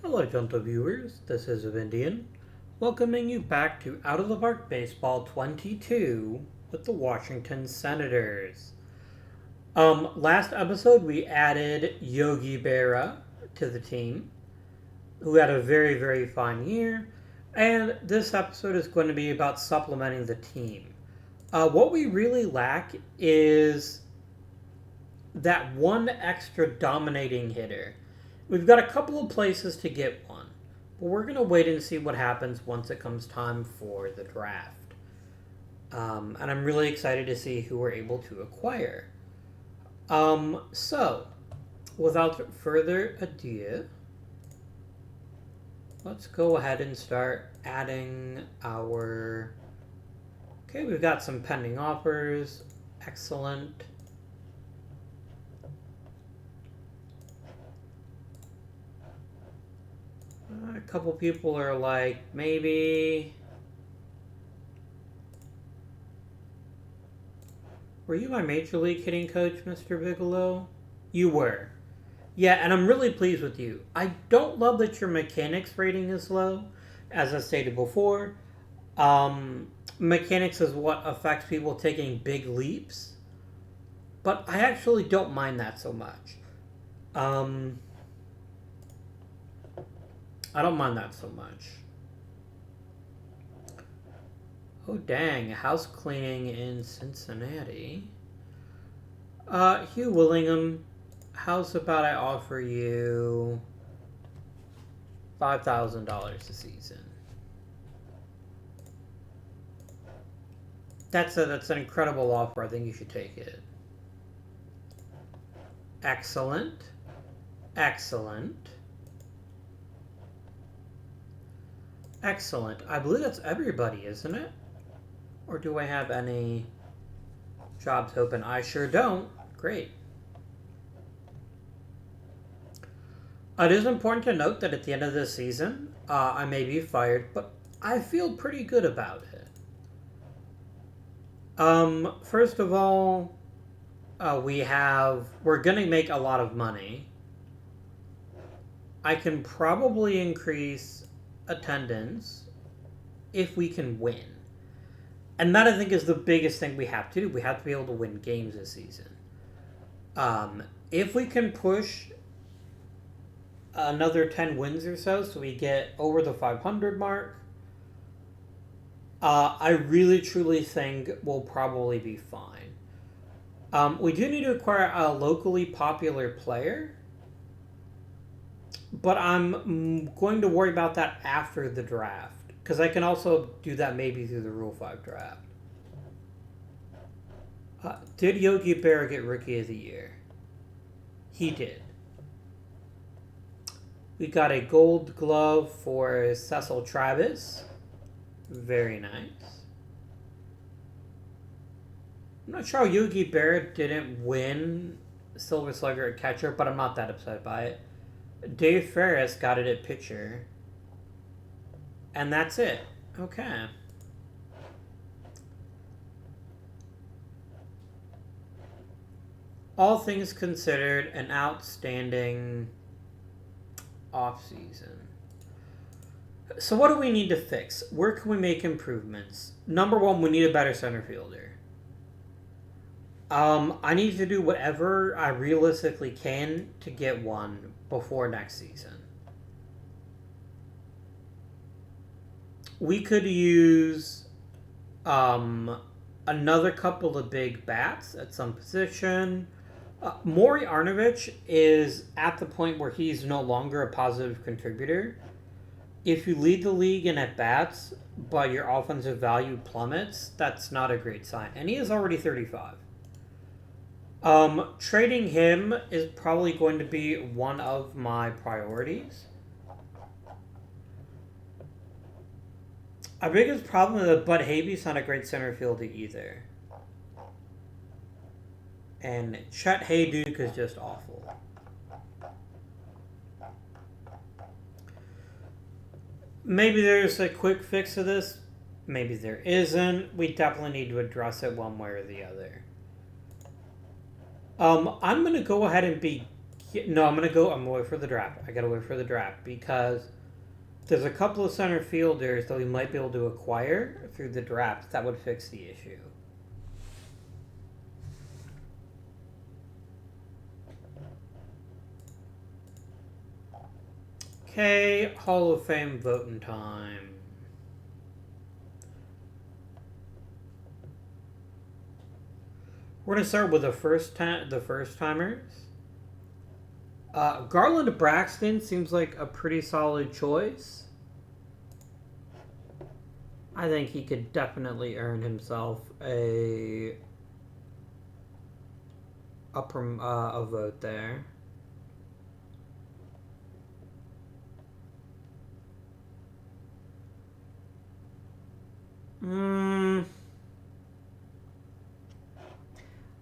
Hello, gentle viewers. This is Indian, welcoming you back to Out of the Park Baseball 22 with the Washington Senators. Last episode we added Yogi Berra to the team, who had a very, very fine year, and this episode is going to be about supplementing the team. What we really lack is that one extra dominating hitter. We've got a couple of places to get one, but we're going to wait and see what happens once it comes time for the draft. And I'm really excited to see who we're able to acquire. So, without further ado, let's go ahead and start adding our... Okay, we've got some pending offers. Excellent. A couple people are like, maybe... Were you my Major League hitting coach, Mr. Bigelow? You were. Yeah, and I'm really pleased with you. I don't love that your mechanics rating is low. As I stated before, mechanics is what affects people taking big leaps. But I actually don't mind that so much. I don't mind that so much. Oh, dang. House cleaning in Cincinnati. Hugh Willingham, how's about I offer you $5,000 a season? That's an incredible offer. I think you should take it. Excellent. Excellent. Excellent. I believe that's everybody, isn't it? Or do I have any jobs open? I sure don't. Great. It is important to note that at the end of this season, I may be fired, but I feel pretty good about it. First of all, we're going to make a lot of money. I can probably increase attendance if we can win. And that, I think, is the biggest thing we have to do. We have to be able to win games this season. If we can push another 10 wins or so we get over the 500 mark, I really, truly think we'll probably be fine. We do need to acquire a locally popular player, but I'm going to worry about that after the draft. Because I can also do that maybe through the Rule 5 draft. Did Yogi Berra get Rookie of the Year? He did. We got a gold glove for Cecil Travis. Very nice. I'm not sure how Yogi Berra didn't win Silver Slugger at catcher, but I'm not that upset by it. Dave Ferris got it at pitcher. And that's it. Okay. All things considered, an outstanding offseason. So what do we need to fix? Where can we make improvements? Number one, we need a better center fielder. I need to do whatever I realistically can to get one before next season. We could use another couple of big bats at some position. Maury Arnovich is at the point where he's no longer a positive contributor. If you lead the league in at-bats, but your offensive value plummets, that's not a great sign. And he is already 35. Trading him is probably going to be one of my priorities. Our biggest problem is that Bud Habee's not a great center fielder either. And Chet Hayduke is just awful. Maybe there's a quick fix to this. Maybe there isn't. We definitely need to address it one way or the other. I'm going to go ahead and begin Yeah, no, I'm gonna wait for the draft. I gotta wait for the draft because there's a couple of center fielders that we might be able to acquire through the draft that would fix the issue. Okay, Hall of Fame voting time. We're gonna start with the first timers. Garland Braxton seems like a pretty solid choice. I think he could definitely earn himself a vote there.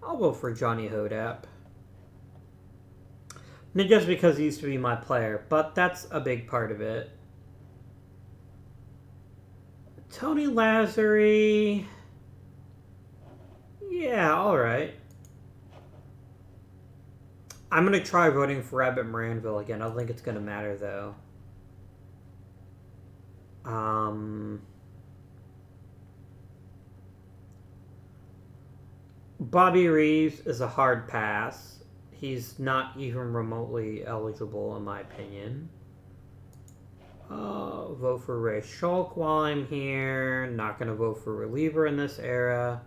I'll vote for Johnny Hodap. Not just because he used to be my player, but that's a big part of it. Tony Lazzari. Yeah, alright. I'm going to try voting for Rabbit Moranville again. I don't think it's going to matter, though. Bobby Reeves is a hard pass. He's not even remotely eligible, in my opinion. Vote for Ray Schulk while I'm here. Not going to vote for reliever in this era.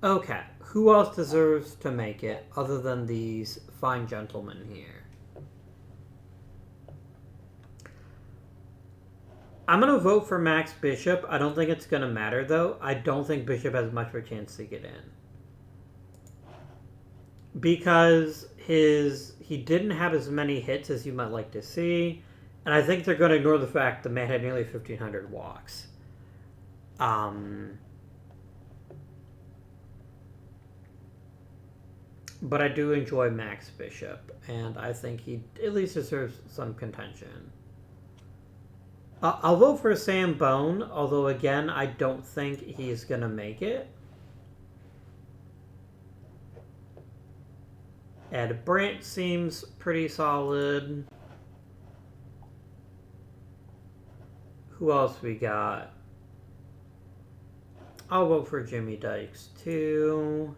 Okay, who else deserves to make it other than these fine gentlemen here? I'm going to vote for Max Bishop. I don't think it's going to matter, though. I don't think Bishop has much of a chance to get in. Because he didn't have as many hits as you might like to see. And I think they're going to ignore the fact the man had nearly 1,500 walks. But I do enjoy Max Bishop, and I think he at least deserves some contention. I'll vote for Sam Bone, although again, I don't think he's going to make it. Ed Brandt seems pretty solid. Who else we got? I'll vote for Jimmy Dykes, too.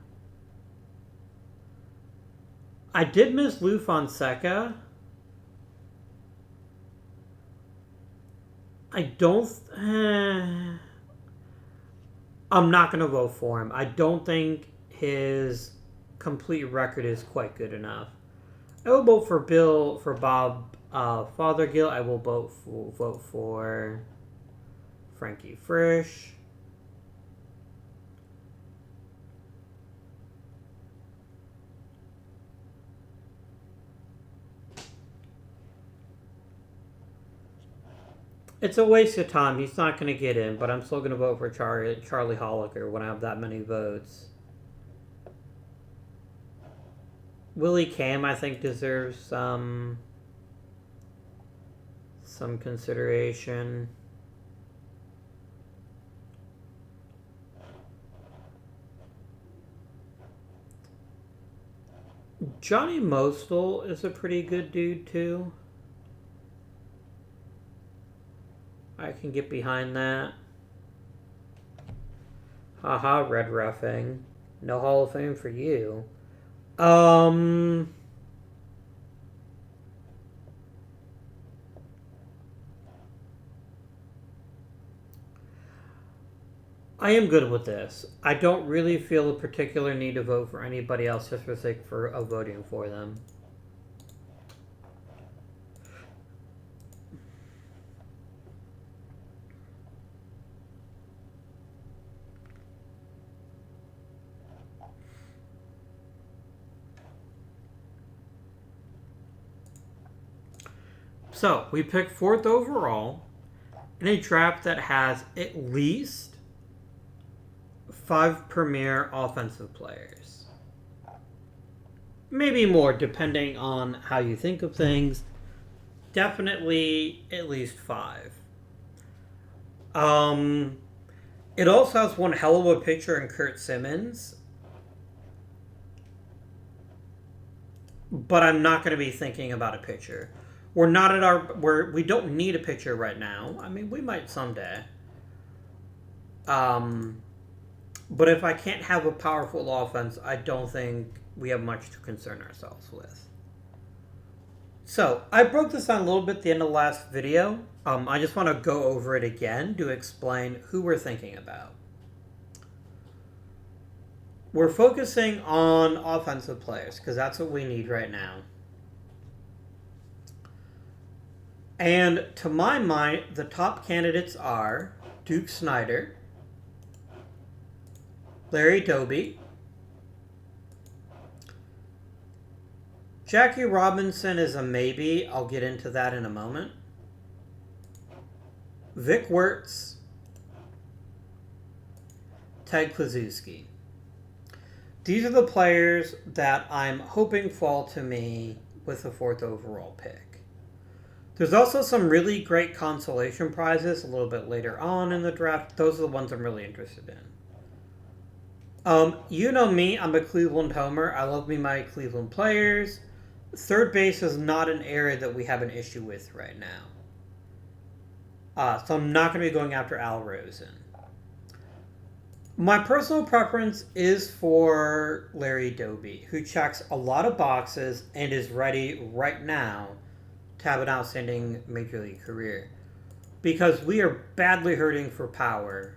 I did miss Lou Fonseca. I don't... I'm not going to vote for him. I don't think his complete record is quite good enough. I will vote for Bob Fothergill. I will vote for Frankie Frisch. It's a waste of time. He's not going to get in, but I'm still going to vote for Charlie Holliker when I have that many votes. Willie Cam, I think, deserves some consideration. Johnny Mostel is a pretty good dude, too. I can get behind that. Haha, red roughing. No Hall of Fame for you. I am good with this. I don't really feel a particular need to vote for anybody else just for the sake of voting for them. So, we picked 4th overall in a draft that has at least 5 premier offensive players. Maybe more, depending on how you think of things. Definitely at least 5. It also has one hell of a pitcher in Kurt Simmons. but I'm not going to be thinking about a pitcher. We don't need a pitcher right now. I mean, we might someday. Um, but if I can't have a powerful offense, I don't think we have much to concern ourselves with. So, I broke this down a little bit at the end of the last video. I just want to go over it again to explain who we're thinking about. We're focusing on offensive players because that's what we need right now. And to my mind, the top candidates are Duke Snider, Larry Doby, Jackie Robinson is a maybe. I'll get into that in a moment. Vic Wertz, Ted Kluszewski. These are the players that I'm hoping fall to me with the 4th overall pick. There's also some really great consolation prizes a little bit later on in the draft. Those are the ones I'm really interested in. You know me, I'm a Cleveland homer. I love me my Cleveland players. Third base is not an area that we have an issue with right now. So I'm not going to be going after Al Rosen. My personal preference is for Larry Doby, who checks a lot of boxes and is ready right now to have an outstanding Major League career. Because we are badly hurting for power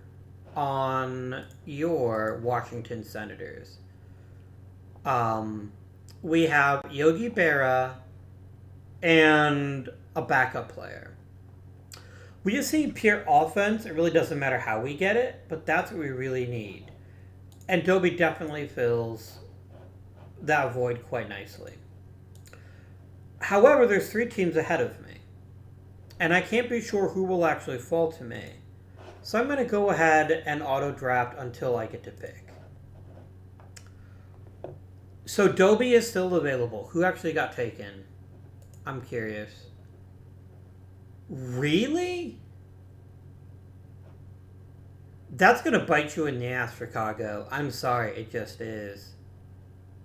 on your Washington Senators. We have Yogi Berra and a backup player. We just need pure offense. It really doesn't matter how we get it, but that's what we really need. And Doby definitely fills that void quite nicely. However, there's 3 teams ahead of me. And I can't be sure who will actually fall to me. So I'm going to go ahead and auto-draft until I get to pick. So Doby is still available. Who actually got taken? I'm curious. Really? That's going to bite you in the ass, Chicago. I'm sorry, it just is.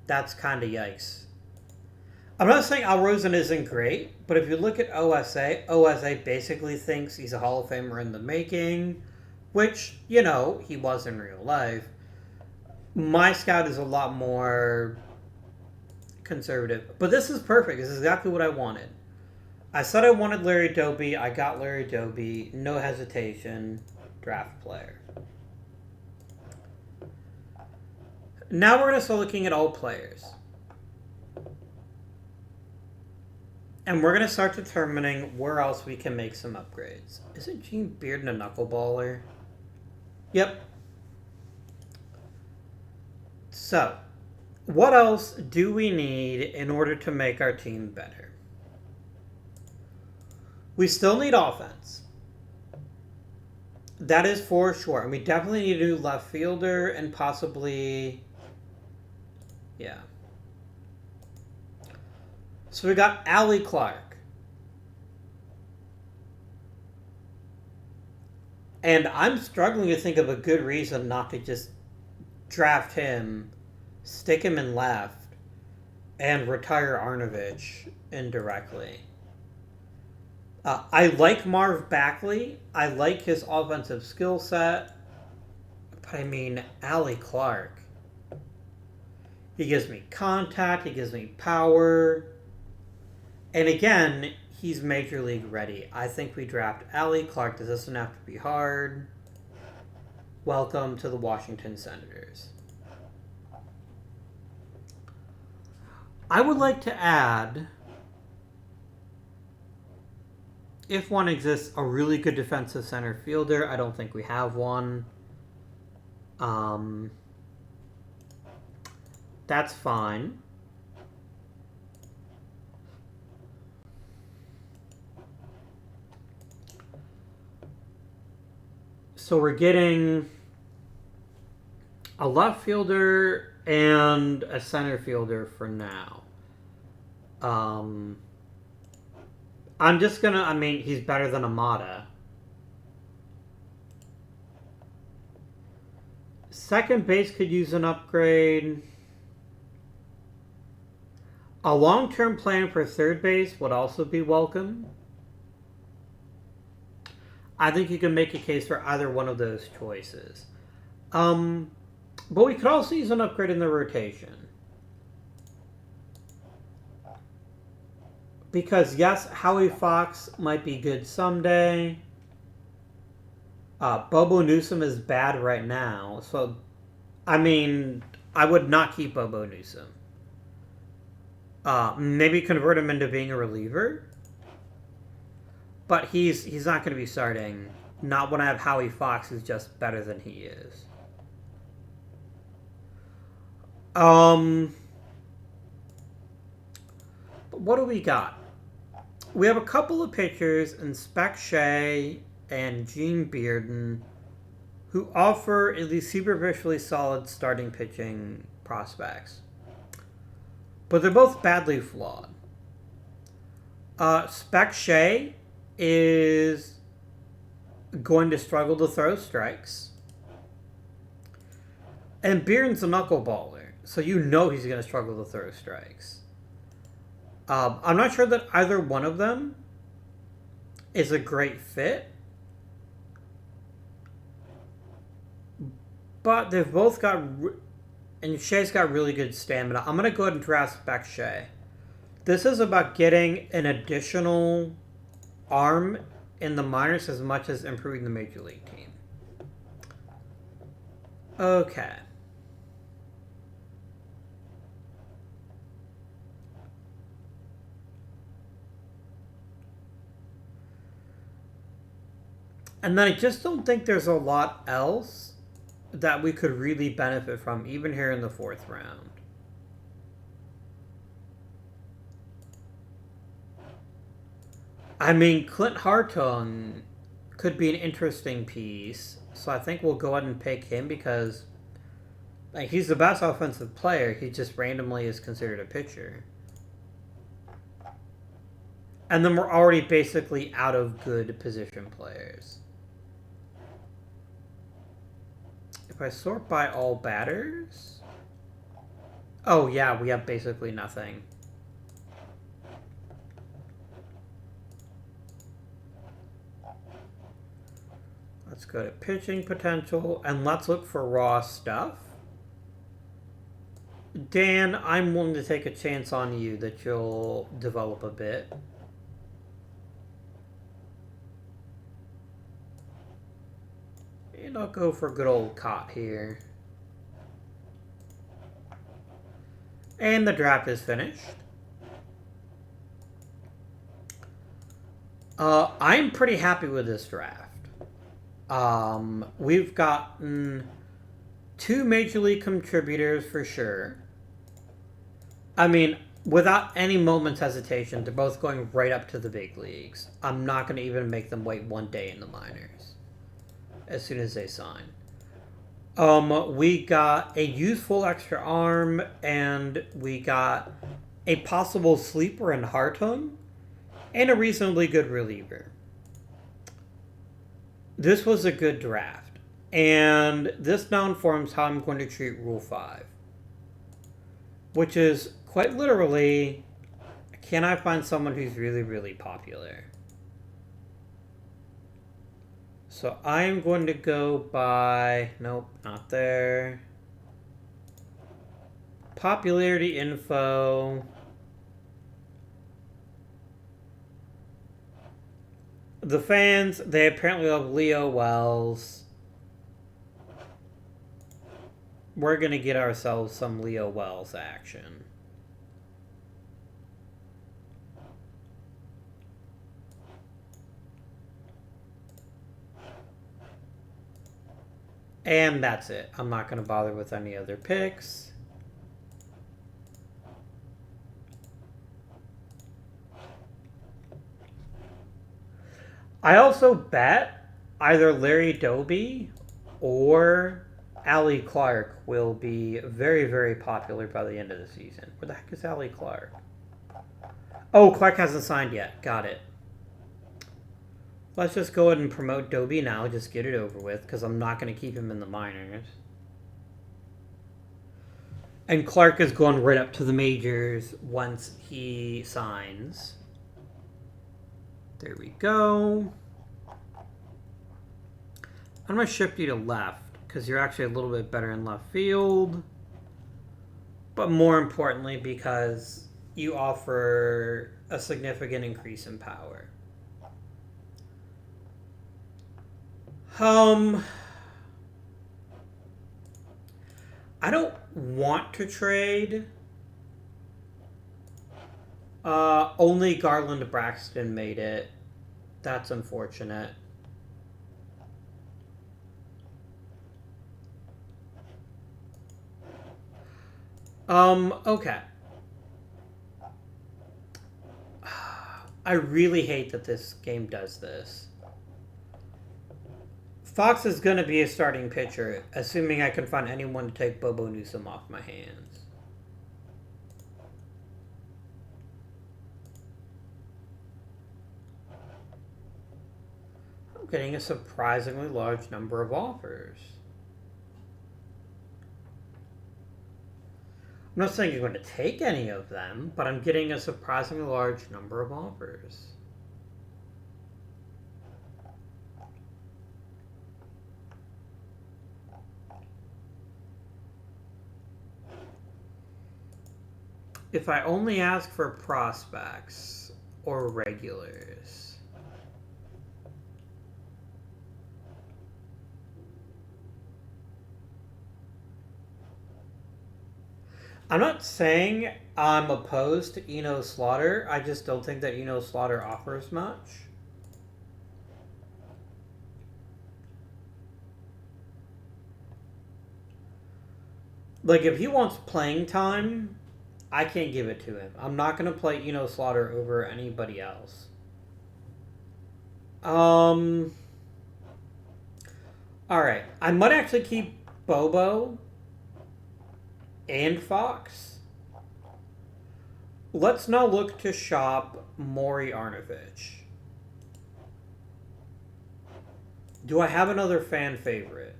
That's kind of yikes. I'm not saying Al Rosen isn't great, but if you look at OSA basically thinks he's a Hall of Famer in the making, which, you know, he was in real life. My scout is a lot more conservative. But this is perfect. This is exactly what I wanted. I said I wanted Larry Doby. I got Larry Doby. No hesitation. Draft player. Now we're going to start looking at all players. And we're going to start determining where else we can make some upgrades. Isn't Gene Bearden a knuckleballer? Yep. So, what else do we need in order to make our team better? We still need offense. That is for sure. And we definitely need a new left fielder and possibly... yeah. So we got Allie Clark. And I'm struggling to think of a good reason not to just draft him, stick him in left, and retire Arnovich indirectly. I like Marv Backley. I like his offensive skill set. But I mean, Allie Clark. He gives me contact. He gives me power. And again, he's Major League ready. I think we draft Allie Clark. This doesn't have to be hard. Welcome to the Washington Senators. I would like to add, if one exists, a really good defensive center fielder. I don't think we have one. That's fine. So we're getting a left fielder and a center fielder for now. I'm just gonna, I mean, he's better than Amada. Second base could use an upgrade. A long-term plan for third base would also be welcome. I think you can make a case for either one of those choices. But we could also use an upgrade in the rotation. Because, yes, Howie Fox might be good someday. Bobo Newsom is bad right now. So, I mean, I would not keep Bobo Newsom. Maybe convert him into being a reliever. But he's not going to be starting. Not when I have Howie Fox, who's just better than he is. But what do we got? We have a couple of pitchers in Spec Shea and Gene Bearden who offer at least superficially solid starting pitching prospects. But they're both badly flawed. Spec Shea is going to struggle to throw strikes. And Bearden's a knuckleballer, so you know he's going to struggle to throw strikes. I'm not sure that either one of them is a great fit. But they've both got... And Shea's got really good stamina. I'm going to go ahead and draft Spec Shea. This is about getting an additional arm in the minors as much as improving the Major League team. Okay. And then I just don't think there's a lot else that we could really benefit from, even here in the 4th round. I mean, Clint Hartung could be an interesting piece, so I think we'll go ahead and pick him because he's the best offensive player. He just randomly is considered a pitcher. And then we're already basically out of good position players. If I sort by all batters... Oh, yeah, we have basically nothing. Let's go to pitching potential, and let's look for raw stuff. Dan, I'm willing to take a chance on you that you'll develop a bit. And I'll go for good old Cott here. And the draft is finished. I'm pretty happy with this draft. We've gotten 2 Major League contributors for sure. I mean, without any moment's hesitation, they're both going right up to the big leagues. I'm not going to even make them wait 1 day in the minors as soon as they sign. We got a useful extra arm, and we got a possible sleeper in Hartung, and a reasonably good reliever. This was a good draft, and this now informs how I'm going to treat Rule 5, which is quite literally, can I find someone who's really, really popular? So I'm going to go by, nope, not there. Popularity info. The fans, they apparently love Leo Wells. We're going to get ourselves some Leo Wells action. And that's it. I'm not going to bother with any other picks. I also bet either Larry Doby or Allie Clark will be very, very popular by the end of the season. Where the heck is Allie Clark? Oh, Clark hasn't signed yet. Got it. Let's just go ahead and promote Doby now. Just get it over with, because I'm not going to keep him in the minors. And Clark is going right up to the majors once he signs. There we go. I'm going to shift you to left because you're actually a little bit better in left field. But more importantly, because you offer a significant increase in power. I don't want to trade. Only Garland Braxton made it. That's unfortunate. Okay. I really hate that this game does this. Fox is going to be a starting pitcher, assuming I can find anyone to take Bobo Newsom off my hands. I'm getting a surprisingly large number of offers. I'm not saying you're going to take any of them, but I'm getting a surprisingly large number of offers. If I only ask for prospects or regulars. I'm not saying I'm opposed to Eno Slaughter. I just don't think that Eno Slaughter offers much. Like, if he wants playing time, I can't give it to him. I'm not going to play Eno Slaughter over anybody else. Alright. I might actually keep Bobo and Fox. Let's now look to shop Maury Arnovich. Do I have another fan favorite?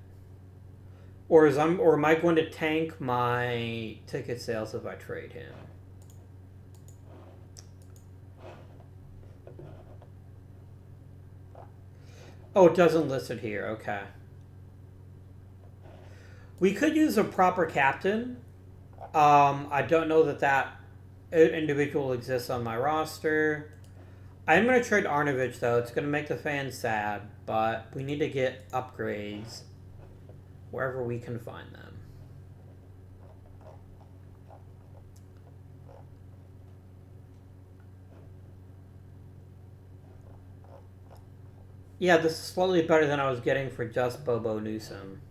Or am I going to tank my ticket sales if I trade him? Oh, it doesn't list it here. Okay. We could use a proper captain. I don't know that individual exists on my roster. I'm going to trade Arnovich, though. It's going to make the fans sad, but we need to get upgrades wherever we can find them. Yeah, this is slightly better than I was getting for just Bobo Newsom.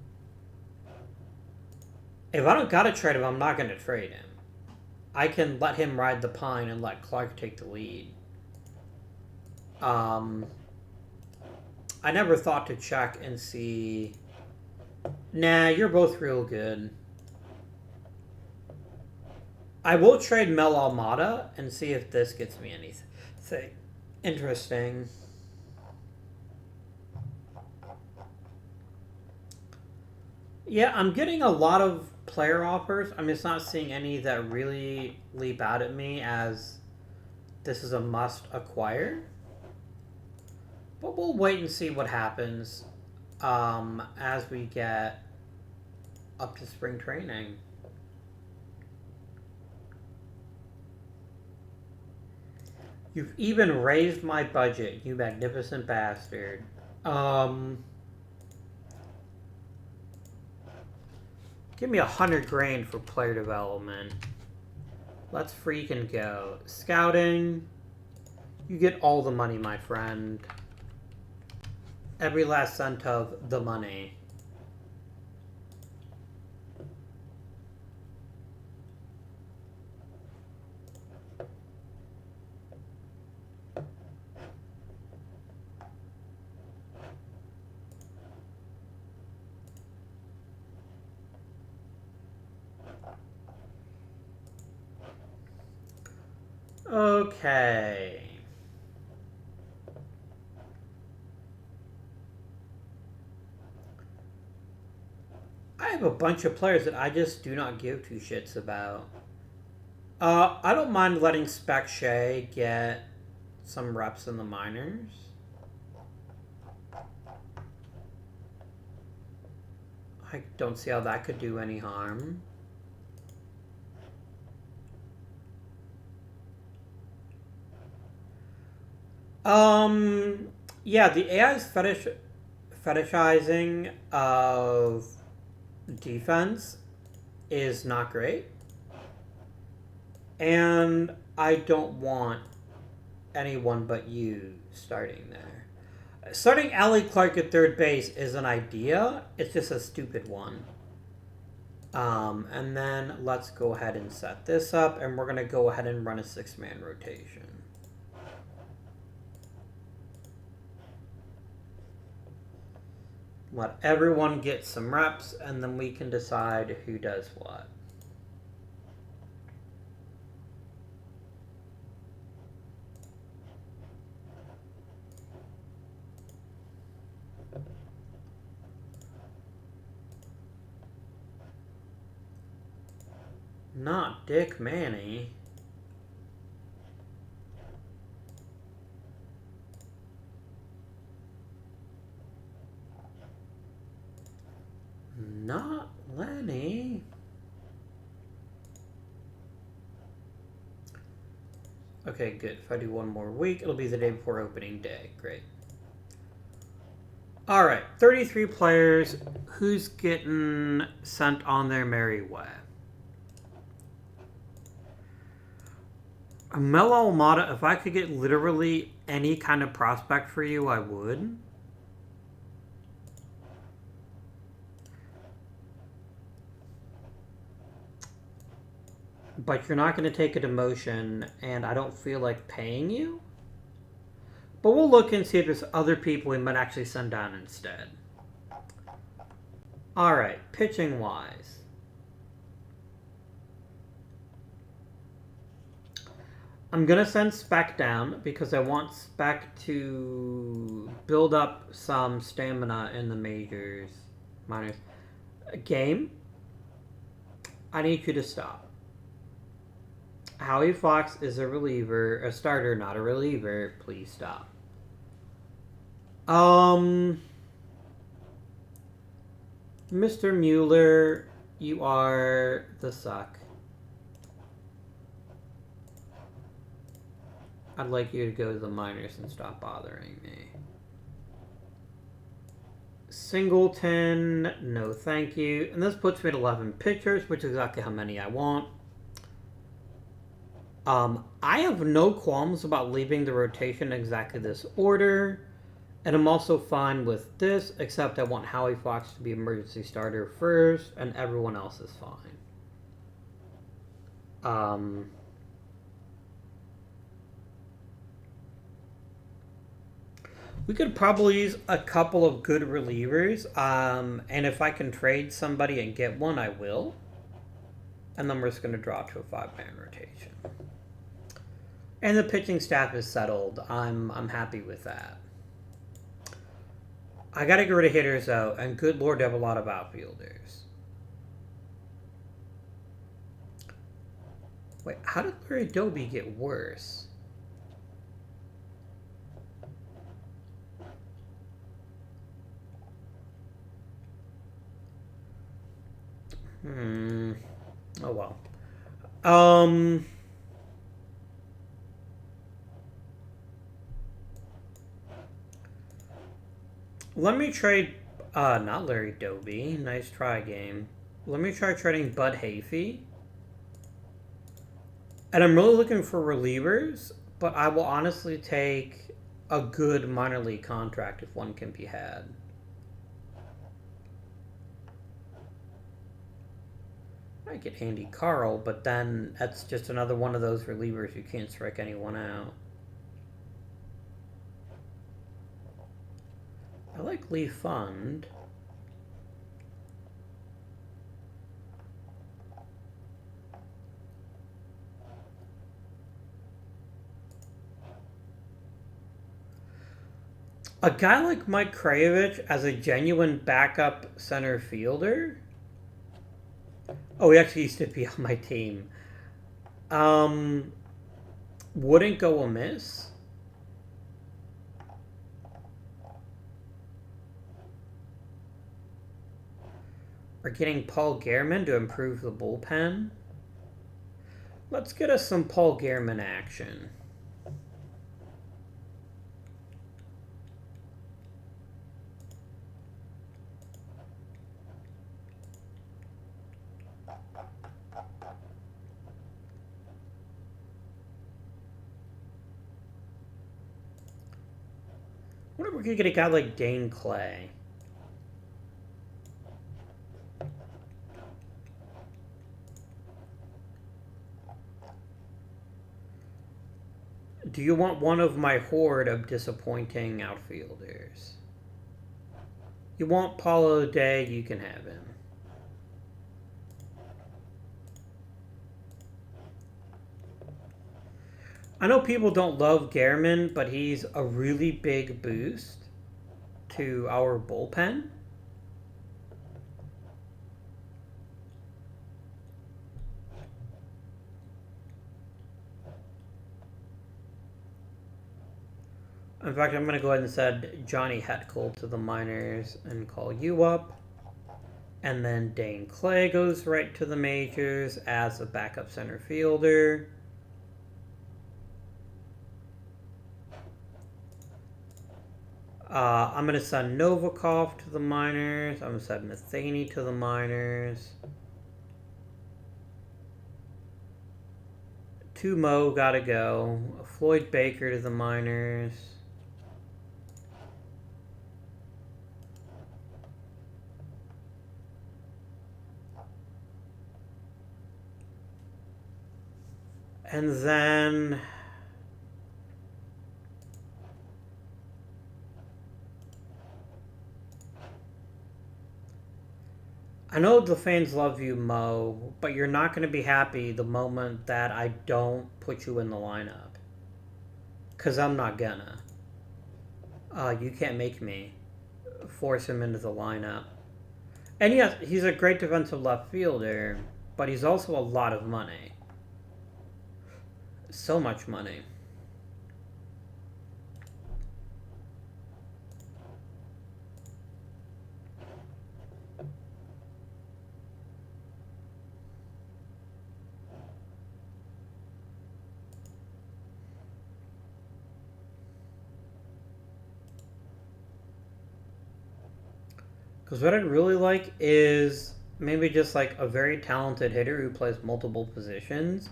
If I don't gotta trade him, I'm not going to trade him. I can let him ride the pine and let Clark take the lead. I never thought to check and see... Nah, you're both real good. I will trade Mel Almada and see if this gets me anything interesting. Yeah, I'm getting a lot of player offers. I'm just not seeing any that really leap out at me as this is a must acquire. But we'll wait and see what happens as we get up to spring training. You've even raised my budget, you magnificent bastard. Give me 100 grand for player development. Let's freaking go. Scouting. You get all the money, my friend. Every last cent of the money. Okay. I have a bunch of players that I just do not give two shits about. I don't mind letting Spec Shay get some reps in the minors. I don't see how that could do any harm. Yeah, the AI's fetishizing of defense is not great. And I don't want anyone but you starting there. Starting Allie Clark at third base is an idea. It's just a stupid one. And then let's go ahead and set this up, and we're going to go ahead and run a 6-man rotation. Let everyone get some reps, and then we can decide who does what. Not Dick Manny. Not Lenny. Okay, good. If I do one more week, it'll be the day before opening day. Great. Alright, 33 players. Who's getting sent on their merry way? Mel Almada, if I could get literally any kind of prospect for you, I would. But you're not going to take a demotion, and I don't feel like paying you. But we'll look and see if there's other people we might actually send down instead. Alright, pitching-wise. I'm going to send Spec down because I want Spec to build up some stamina in the minors. Game, I need you to stop. Howie Fox is a reliever, a starter, not a reliever. Please stop. Mr. Mueller, you are the suck. I'd like you to go to the minors and stop bothering me. Singleton, no thank you. And this puts me at 11 pitchers, which is exactly how many I want. I have no qualms about leaving the rotation in exactly this order. And I'm also fine with this, except I want Howie Fox to be emergency starter first, and everyone else is fine. We could probably use a couple of good relievers, and if I can trade somebody and get one, I will. And then we're just going to draw to a 5-man rotation. And the pitching staff is settled. I'm happy with that. I got to get rid of hitters, though, and good lord, they have a lot of outfielders. Wait, how did Larry Doby get worse? Oh well. Let me trade not Larry Doby. Nice try, game. Let me try trading Bud Hayfie. And I'm really looking for relievers, but I will honestly take a good minor league contract if one can be had. I get Andy Carl, but then that's just another one of those relievers you can't strike anyone out. I like Lee Fund. A guy like Mike Krayovich as a genuine backup center fielder Oh, he actually used to be on my team. Um, wouldn't go amiss. We're getting Paul Gehrman to improve the bullpen. Let's get us some Paul Gehrman action. What if we could get a guy like Dane Clay? Do you want one of my horde of disappointing outfielders? You want Paulo Day, you can have him. I know people don't love Gehrman, but he's a really big boost to our bullpen. In fact, I'm going to go ahead and send Johnny Hetkel to the minors and call you up. And then Dane Clay goes right to the majors as a backup center fielder. I'm going to send Novikov to the minors. I'm going to send Matheny to the minors. Mo gotta go. Floyd Baker to the minors. And then I know the fans love you, Mo, but you're not going to be happy the moment that I don't put you in the lineup. Because I'm not gonna. You can't make me force him into the lineup. And yes, he's a great defensive left fielder, but he's also a lot of money. So much money. Because what I'd really like is maybe just like a very talented hitter who plays multiple positions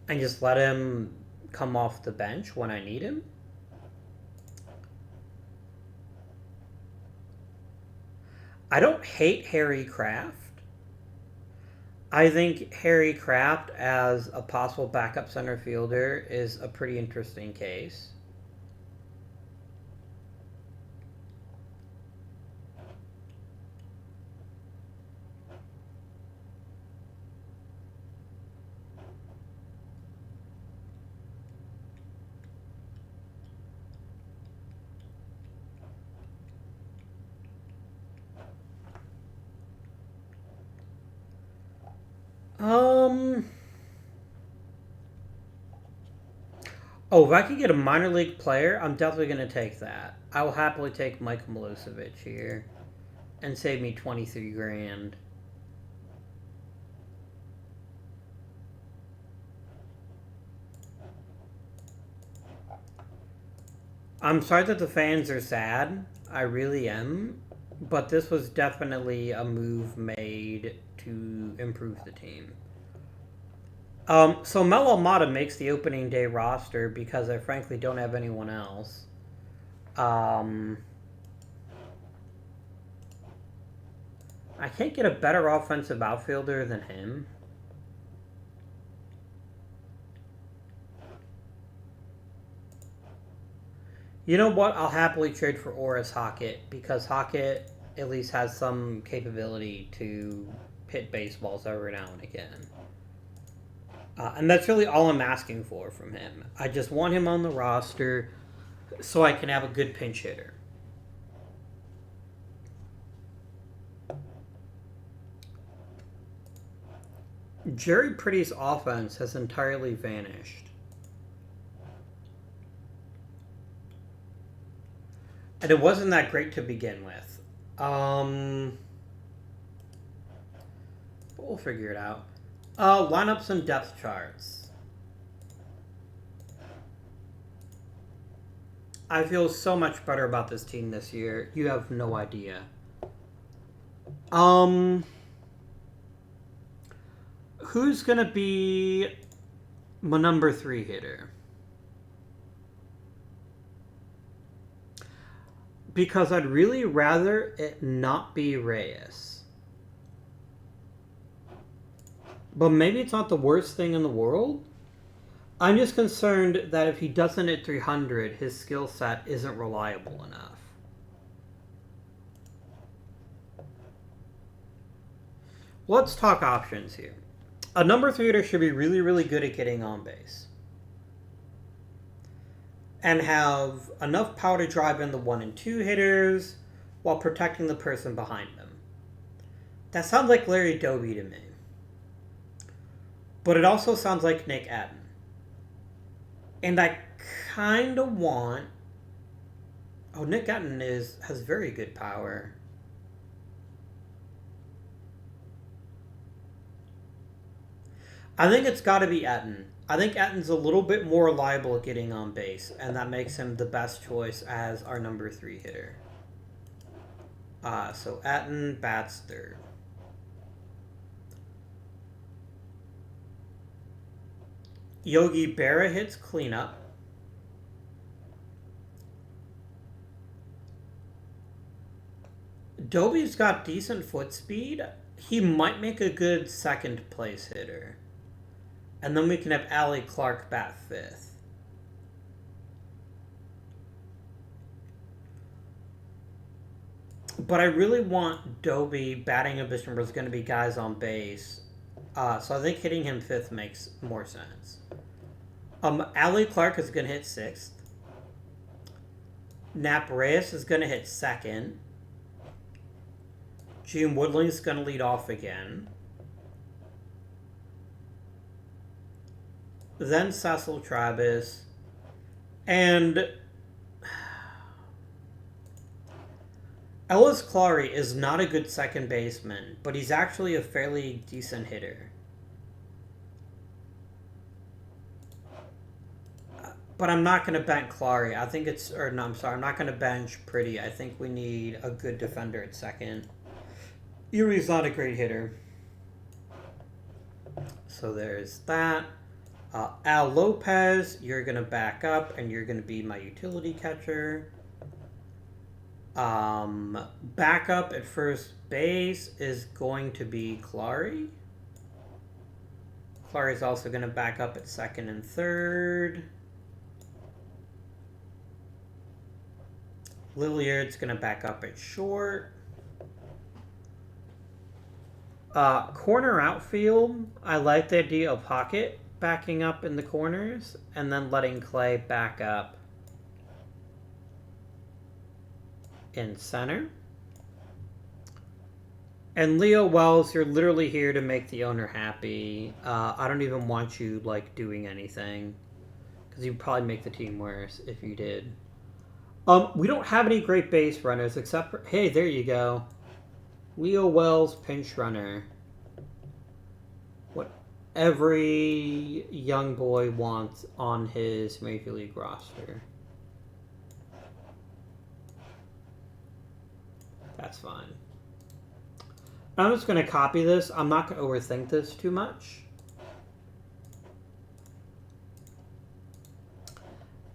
and just let him come off the bench when I need him. I don't hate Harry Kraft. I think Harry Kraft as a possible backup center fielder is a pretty interesting case. Oh, if I could get a minor league player, I'm definitely going to take that. I will happily take Mike Milosevic here and save me 23 grand. I'm sorry that the fans are sad. I really am. But this was definitely a move made to improve the team. So Mel Almada makes the opening day roster because I frankly don't have anyone else. I can't get a better offensive outfielder than him. You know what? I'll happily trade for Oris Hockett because Hockett at least has some capability to hit baseballs every now and again. And that's really all I'm asking for from him. I just want him on the roster so I can have a good pinch hitter. Jerry Pretty's offense has entirely vanished. And it wasn't that great to begin with. But we'll figure it out. Lineups and depth charts. I feel so much better about this team this year. You have no idea. Who's going to be my number 3 hitter? Because I'd really rather it not be Reyes. But maybe it's not the worst thing in the world. I'm just concerned that if he doesn't hit 300, his skill set isn't reliable enough. Let's talk options here. A number 3 hitter should be really, really good at getting on base. And have enough power to drive in the 1 and 2 hitters while protecting the person behind them. That sounds like Larry Doby to me. But it also sounds like Nick Atten. And I kind of want... Oh, Nick Atten has very good power. I think it's got to be Atten. I think Atten's a little bit more reliable at getting on base, and that makes him the best choice as our number 3 hitter. So Atten bats third. Yogi Berra hits cleanup. Doby's got decent foot speed. He might make a good second place hitter. And then we can have Allie Clark bat 5th. But I really want Doby batting a position where there's going to be guys on base. So I think hitting him 5th makes more sense. Allie Clark is going to hit 6th. Nap Reyes is going to hit 2nd. Gene Woodling's going to lead off again. Then Cecil Travis. And Ellis Clary is not a good second baseman, but he's actually a fairly decent hitter. But I'm not going to bench Clary. I think it's... Or no, I'm sorry. I'm not going to bench Pretty. I think we need a good defender at second. Erie's not a great hitter. So there's that. Al Lopez, you're going to back up, and you're going to be my utility catcher. Backup at first base is going to be Clary. Clary's also going to back up at second and third. Lilliard's going to back up at short. Corner outfield, I like the idea of Hockett backing up in the corners and then letting Clay back up in center. And Leo Wells, you're literally here to make the owner happy. I don't even want you, like, doing anything, because you'd probably make the team worse if you did. We don't have any great base runners except for... Hey, there you go. Leo Wells, pinch runner. What every young boy wants on his Major League roster. That's fine. I'm just going to copy this. I'm not going to overthink this too much.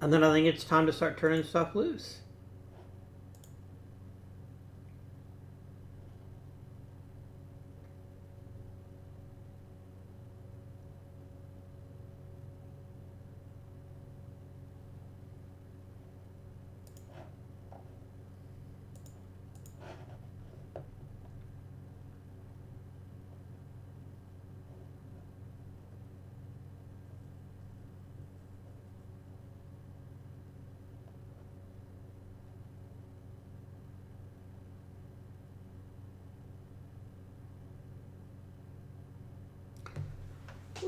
And then I think it's time to start turning stuff loose.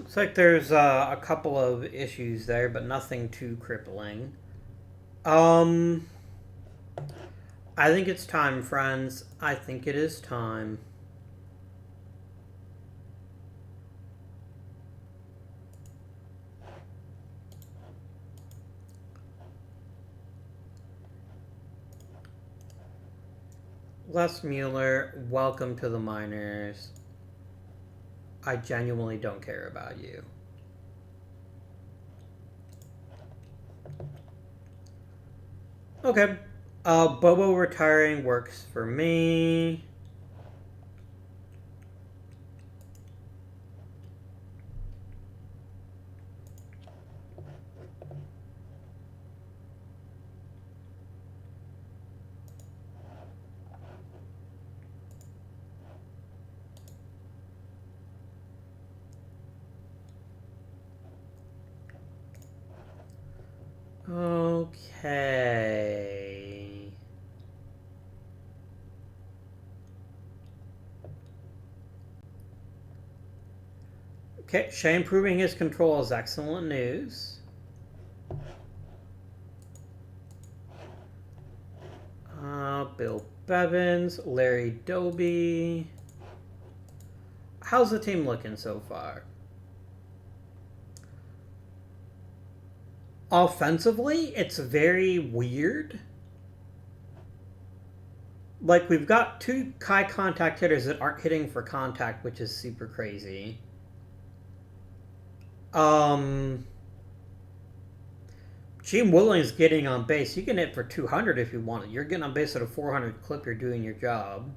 Looks like there's a couple of issues there, but nothing too crippling. I think it's time, friends. I think it is time. Les Mueller, welcome to the minors. I genuinely don't care about you. Okay. Bobo retiring works for me. Okay. Okay, Shea improving his control is excellent news. Bill Bevins, Larry Doby. How's the team looking so far? Offensively, it's very weird. Like, we've got two high contact hitters that aren't hitting for contact, which is super crazy. Gene Willing's getting on base. You can hit for 200 if you want it. You're getting on base at a 400 clip. You're doing your job.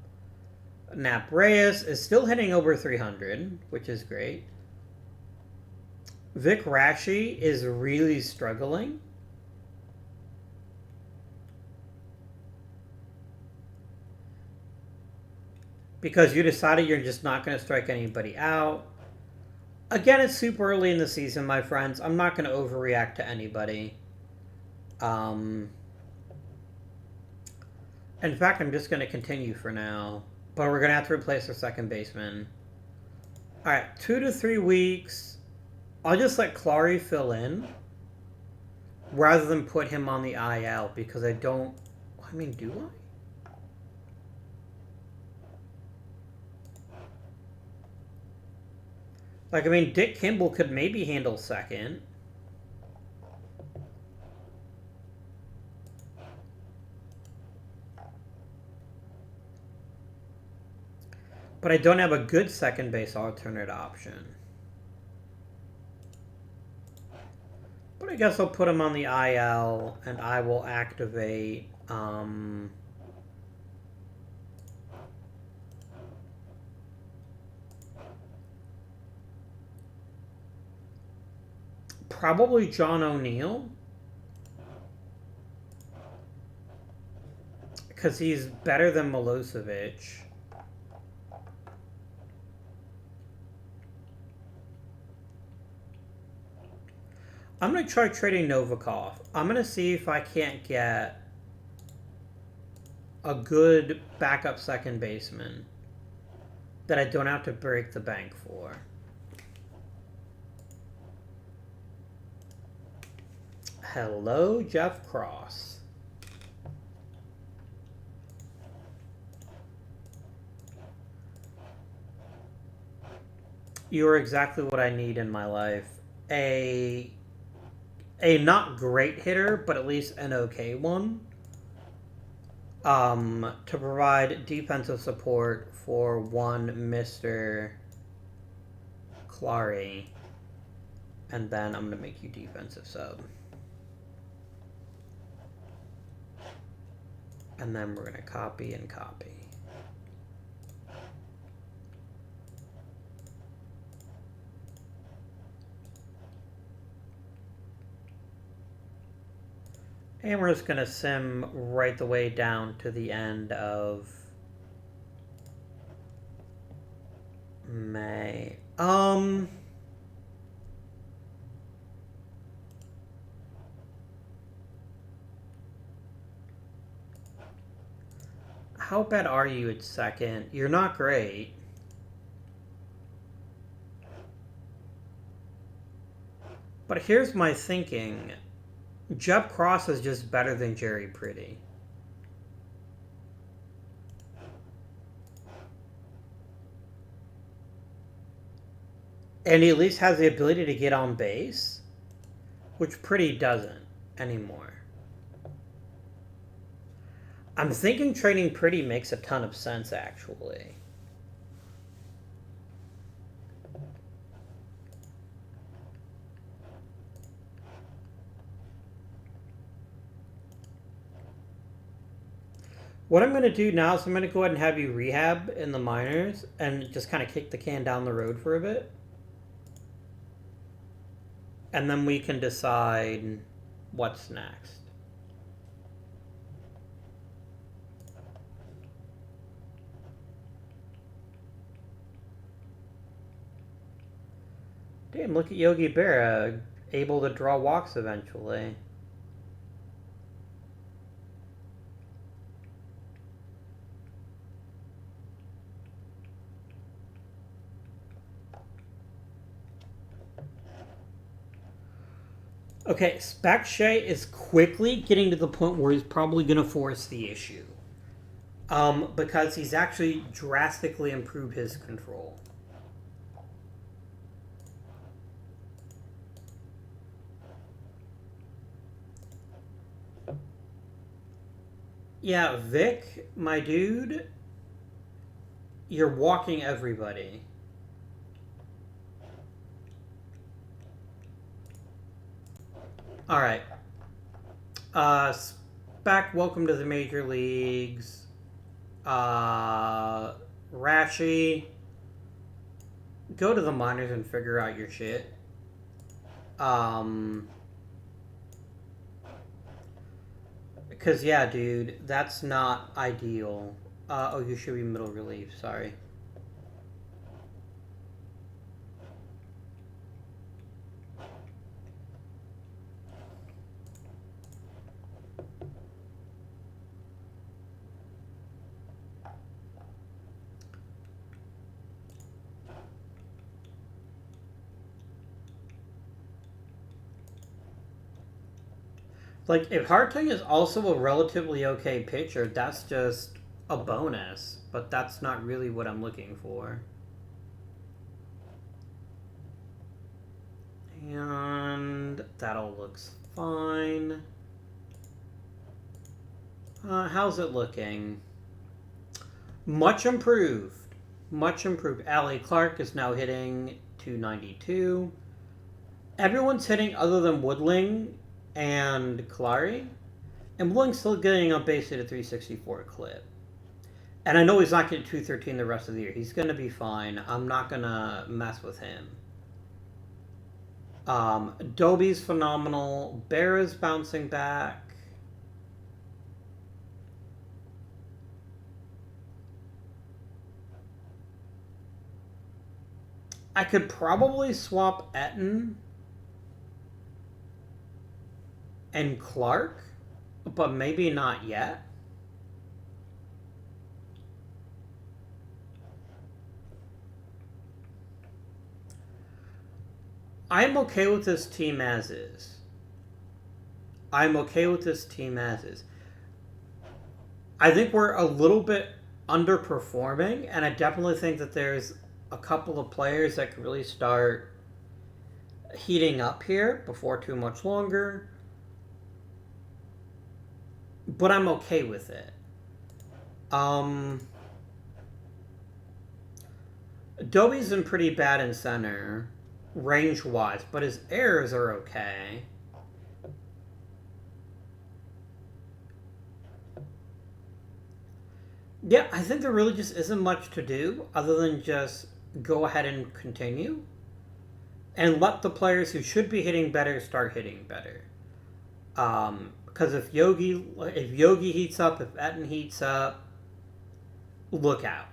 Nap Reyes is still hitting over 300, which is great. Vic Rashi is really struggling. Because you decided you're just not going to strike anybody out. Again, it's super early in the season, my friends. I'm not going to overreact to anybody. In fact, I'm just going to continue for now. But we're going to have to replace our second baseman. Alright, 2 to 3 weeks. I'll just let Clary fill in. Rather than put him on the IL. Because I don't... I mean, do I? Like, I mean, Dick Kimball could maybe handle second. But I don't have a good second base alternate option. But I guess I'll put him on the IL, and I will activate... probably John O'Neill. Because he's better than Milosevic. I'm going to try trading Novikov. I'm going to see if I can't get a good backup second baseman that I don't have to break the bank for. Hello, Jeff Cross. You are exactly what I need in my life. A not great hitter, but at least an okay one. To provide defensive support for one Mr. Clary. And then I'm going to make you defensive sub. And then we're going to copy and copy. And we're just going to sim right the way down to the end of May. How bad are you at second? You're not great. But here's my thinking. Jeb Cross is just better than Jerry Pretty. And he at least has the ability to get on base, which Pretty doesn't anymore. I'm thinking trading Pretty makes a ton of sense, actually. What I'm going to do now is I'm going to go ahead and have you rehab in the minors and just kind of kick the can down the road for a bit. And then we can decide what's next. Damn, look at Yogi Berra, able to draw walks eventually. Okay, Spec Shea is quickly getting to the point where he's probably going to force the issue. Because he's actually drastically improved his control. Yeah, Vic, my dude, you're walking everybody. Alright. Spec, welcome to the major leagues. Rashi, go to the minors and figure out your shit. Because, yeah, dude, that's not ideal. Oh, you should be middle relief, sorry. Like, if Hartung is also a relatively okay pitcher, that's just a bonus. But that's not really what I'm looking for. And that all looks fine. How's it looking? Much improved. Much improved. Allie Clark is now hitting 292. Everyone's hitting other than Woodling and Kalari. And Woodling's still getting on base at a 364 clip. And I know he's not getting 213 the rest of the year. He's going to be fine. I'm not going to mess with him. Dobie's phenomenal. Berra's bouncing back. I could probably swap Etten and Clark, but maybe not yet. I'm okay with this team as is. I think we're a little bit underperforming, and I definitely think that there's a couple of players that could really start heating up here before too much longer. But I'm okay with it. Dobie's been pretty bad in center, range-wise, but his errors are okay. Yeah, I think there really just isn't much to do other than just go ahead and continue and let the players who should be hitting better start hitting better. Because if Yogi heats up, if Etten heats up, look out.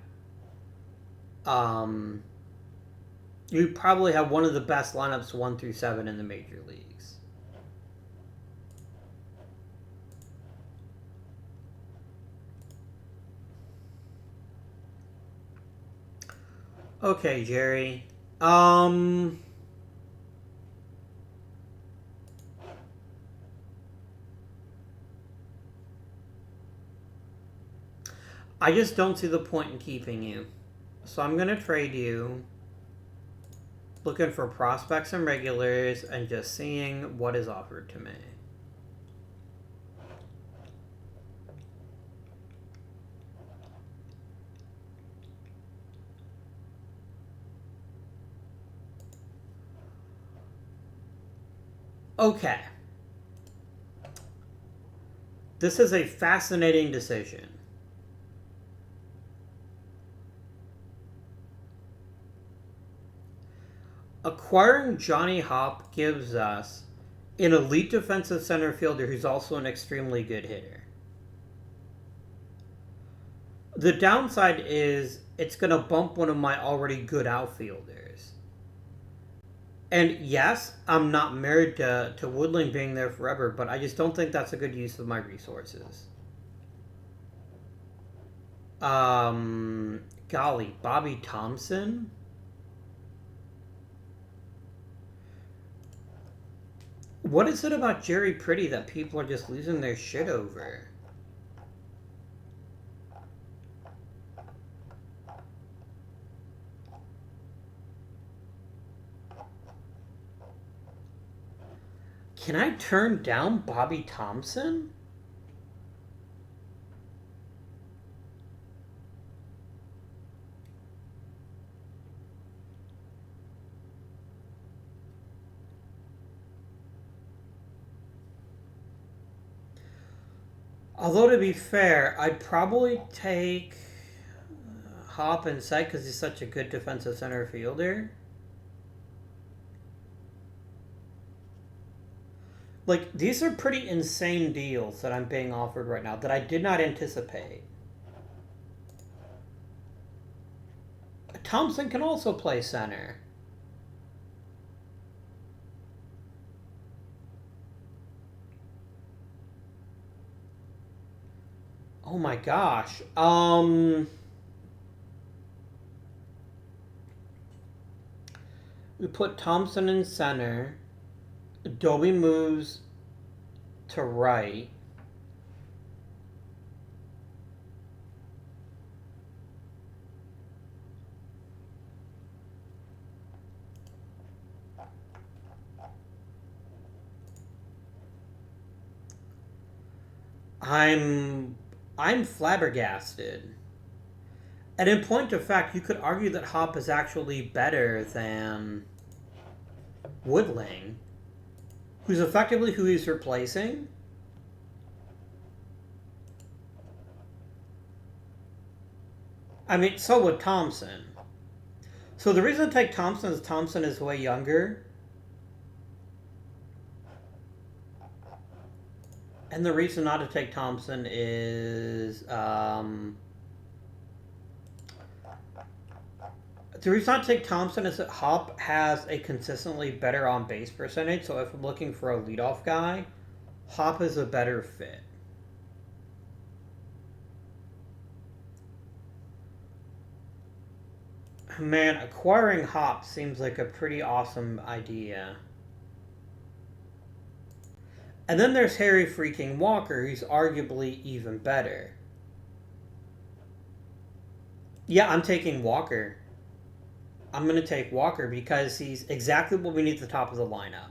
You probably have one of the best lineups 1 through 7 in the major leagues. Okay, Jerry. I just don't see the point in keeping you. So I'm going to trade you, looking for prospects and regulars, and just seeing what is offered to me. Okay. This is a fascinating decision. Acquiring Johnny Hop gives us an elite defensive center fielder who's also an extremely good hitter. The downside is it's going to bump one of my already good outfielders. And yes, I'm not married to Woodling being there forever, but I just don't think that's a good use of my resources. Golly, Bobby Thompson? What is it about Jerry Pretty that people are just losing their shit over? Can I turn down Bobby Thompson? Although, to be fair, I'd probably take Hop inside because he's such a good defensive center fielder. Like, these are pretty insane deals that I'm being offered right now that I did not anticipate. Thompson can also play center. Oh my gosh. We put Thompson in center. Adobe moves to right. I'm flabbergasted. And in point of fact, you could argue that Hop is actually better than Woodling, who's effectively who he's replacing. I mean, so would Thompson. So the reason to take Thompson is way younger. And the reason not to take Thompson is the reason not to take Thompson is that Hop has a consistently better on base percentage. So if I'm looking for a leadoff guy, Hop is a better fit. Man, acquiring Hop seems like a pretty awesome idea. And then there's Harry freaking Walker, who's arguably even better. Yeah, I'm taking Walker. I'm going to take Walker because he's exactly what we need at the top of the lineup.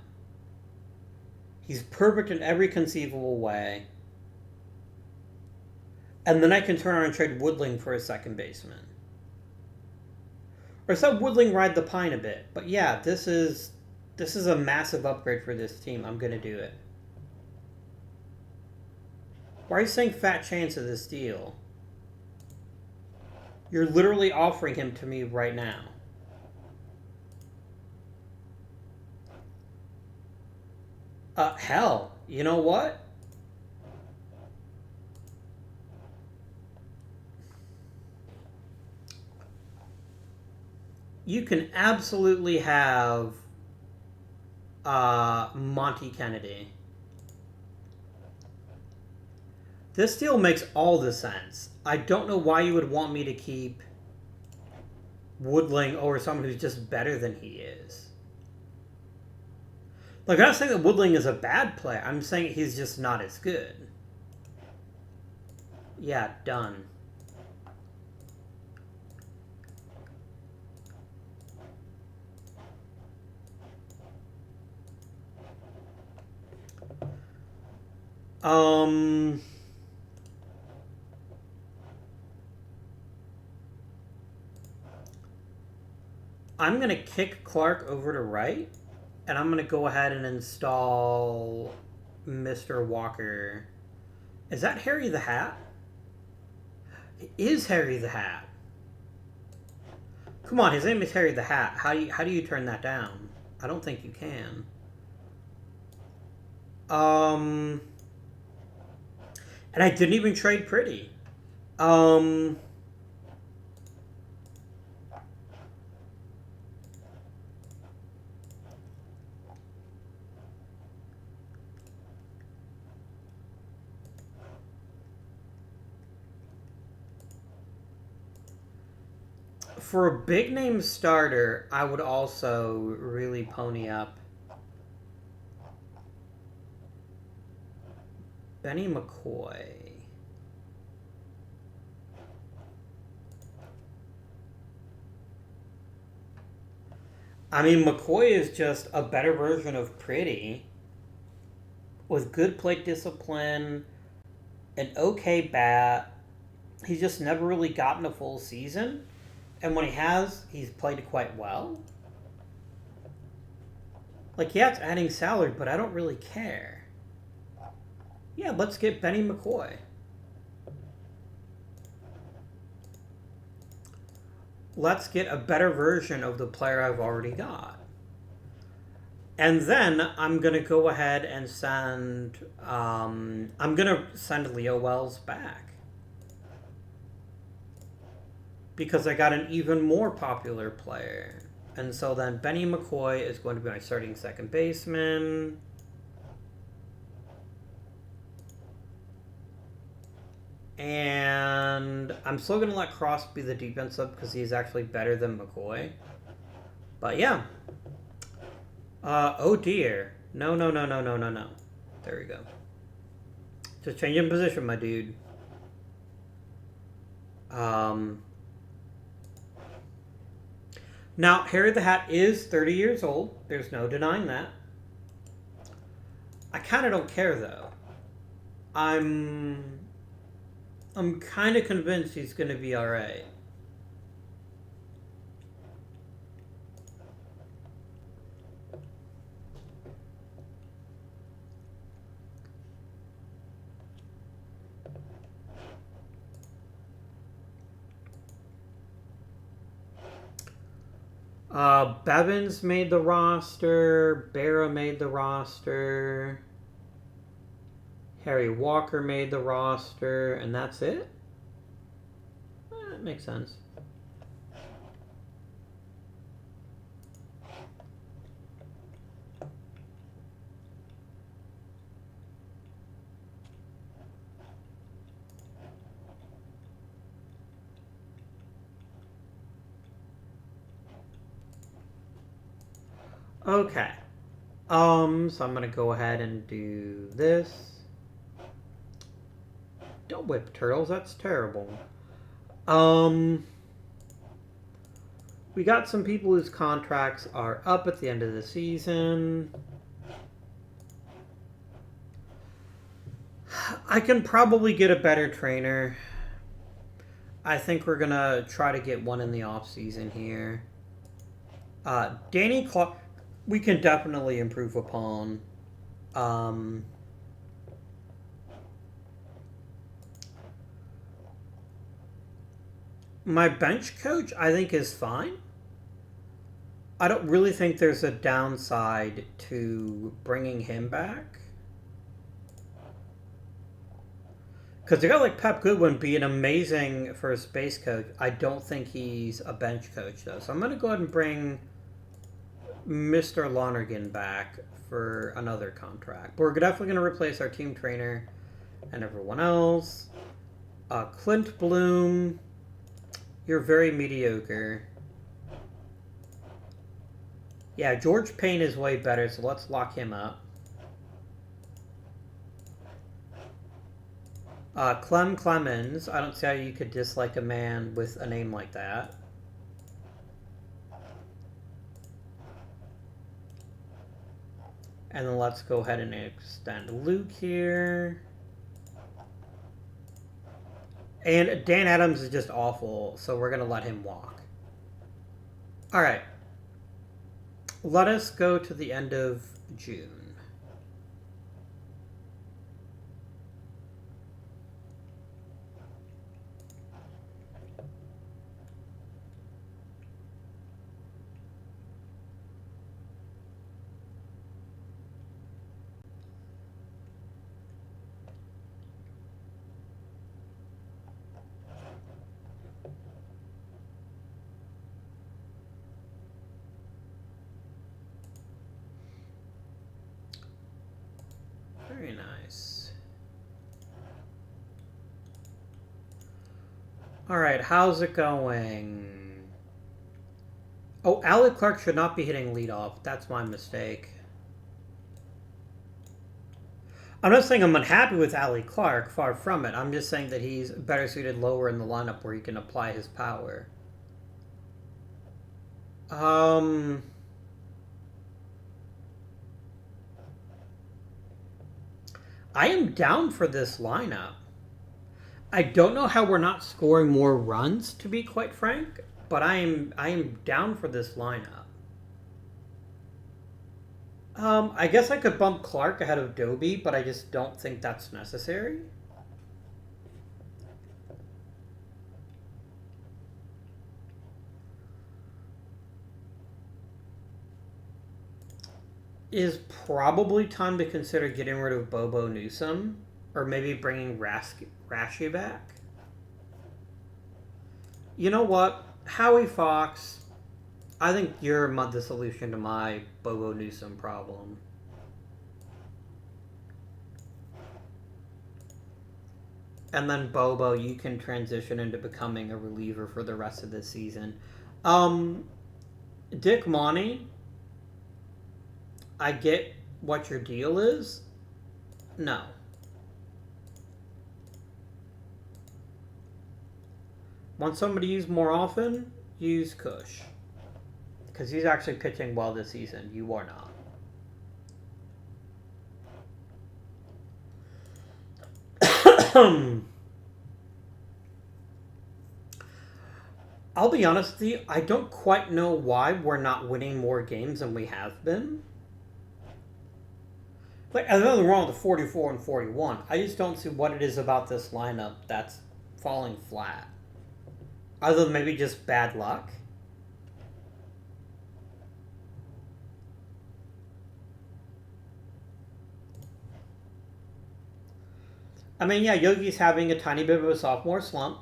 He's perfect in every conceivable way. And then I can turn around and trade Woodling for a second baseman. Or let Woodling ride the pine a bit. But yeah, this is a massive upgrade for this team. I'm going to do it. Why are you saying fat chance of this deal? You're literally offering him to me right now. Hell, you know what? You can absolutely have Monty Kennedy. This deal makes all the sense. I don't know why you would want me to keep Woodling over someone who's just better than he is. Like, I'm not saying that Woodling is a bad player. I'm saying he's just not as good. Yeah, done. I'm going to kick Clark over to right, and I'm going to go ahead and install Mr. Walker. Is that Harry the Hat? It is Harry the Hat. Come on, his name is Harry the Hat. How do you turn that down? I don't think you can. And I didn't even trade Pretty. For a big name starter, I would also really pony up Benny McCoy. I mean, McCoy is just a better version of Pretty with good plate discipline, an okay bat. He's just never really gotten a full season. And when he has, he's played quite well. Like, yeah, it's adding salary, but I don't really care. Yeah, let's get Benny McCoy. Let's get a better version of the player I've already got. And then I'm going to go ahead and send... I'm going to send Leo Wells back. Because I got an even more popular player. And so then Benny McCoy is going to be my starting second baseman. And I'm still going to let Cross be the defensive because he's actually better than McCoy. But yeah. Oh dear. No. There we go. Just changing position, my dude. Now, Harry the Hat is 30 years old. There's no denying that. I kind of don't care, though. I'm kind of convinced he's going to be alright. Bevins made the roster. Berra made the roster. Harry Walker made the roster. And that's it? That makes sense. Okay. So I'm gonna go ahead and do this. Don't whip turtles, that's terrible. We got some people whose contracts are up at the end of the season. I can probably get a better trainer. I think we're gonna try to get one in the off season here. Danny Clark, we can definitely improve upon. My bench coach, I think, is fine. I don't really think there's a downside to bringing him back. Because a guy like Pep Goodwin be an amazing first base coach. I don't think he's a bench coach, though. So I'm going to go ahead and bring Mr. Lonergan back for another contract. But we're definitely going to replace our team trainer and everyone else. Clint Bloom, you're very mediocre. Yeah, George Payne is way better, so let's lock him up. Clem Clemens, I don't see how you could dislike a man with a name like that. And then let's go ahead and extend Luke here. And Dan Adams is just awful, so we're going to let him walk. All right. Let us go to the end of June. Very nice. All right, how's it going? Oh, Alec Clark should not be hitting leadoff. That's my mistake. I'm not saying I'm unhappy with Alec Clark. Far from it. I'm just saying that he's better suited lower in the lineup where he can apply his power. I am down for this lineup. I don't know how we're not scoring more runs, to be quite frank, but I am down for this lineup. I guess I could bump Clark ahead of Doby, but I just don't think that's necessary. Is probably time to consider getting rid of Bobo Newsom, or maybe bringing Rashi back. You know what? Howie Fox, I think you're the solution to my Bobo Newsom problem. And then Bobo, you can transition into becoming a reliever for the rest of the season. Dick Monty, I get what your deal is. No. Want somebody to use more often? Use Kush. Because he's actually pitching well this season. You are not. I'll be honest with you, I don't quite know why we're not winning more games than we have been. Like, there's nothing wrong with the 44 and 41. I just don't see what it is about this lineup that's falling flat. Other than maybe just bad luck. I mean, yeah, Yogi's having a tiny bit of a sophomore slump.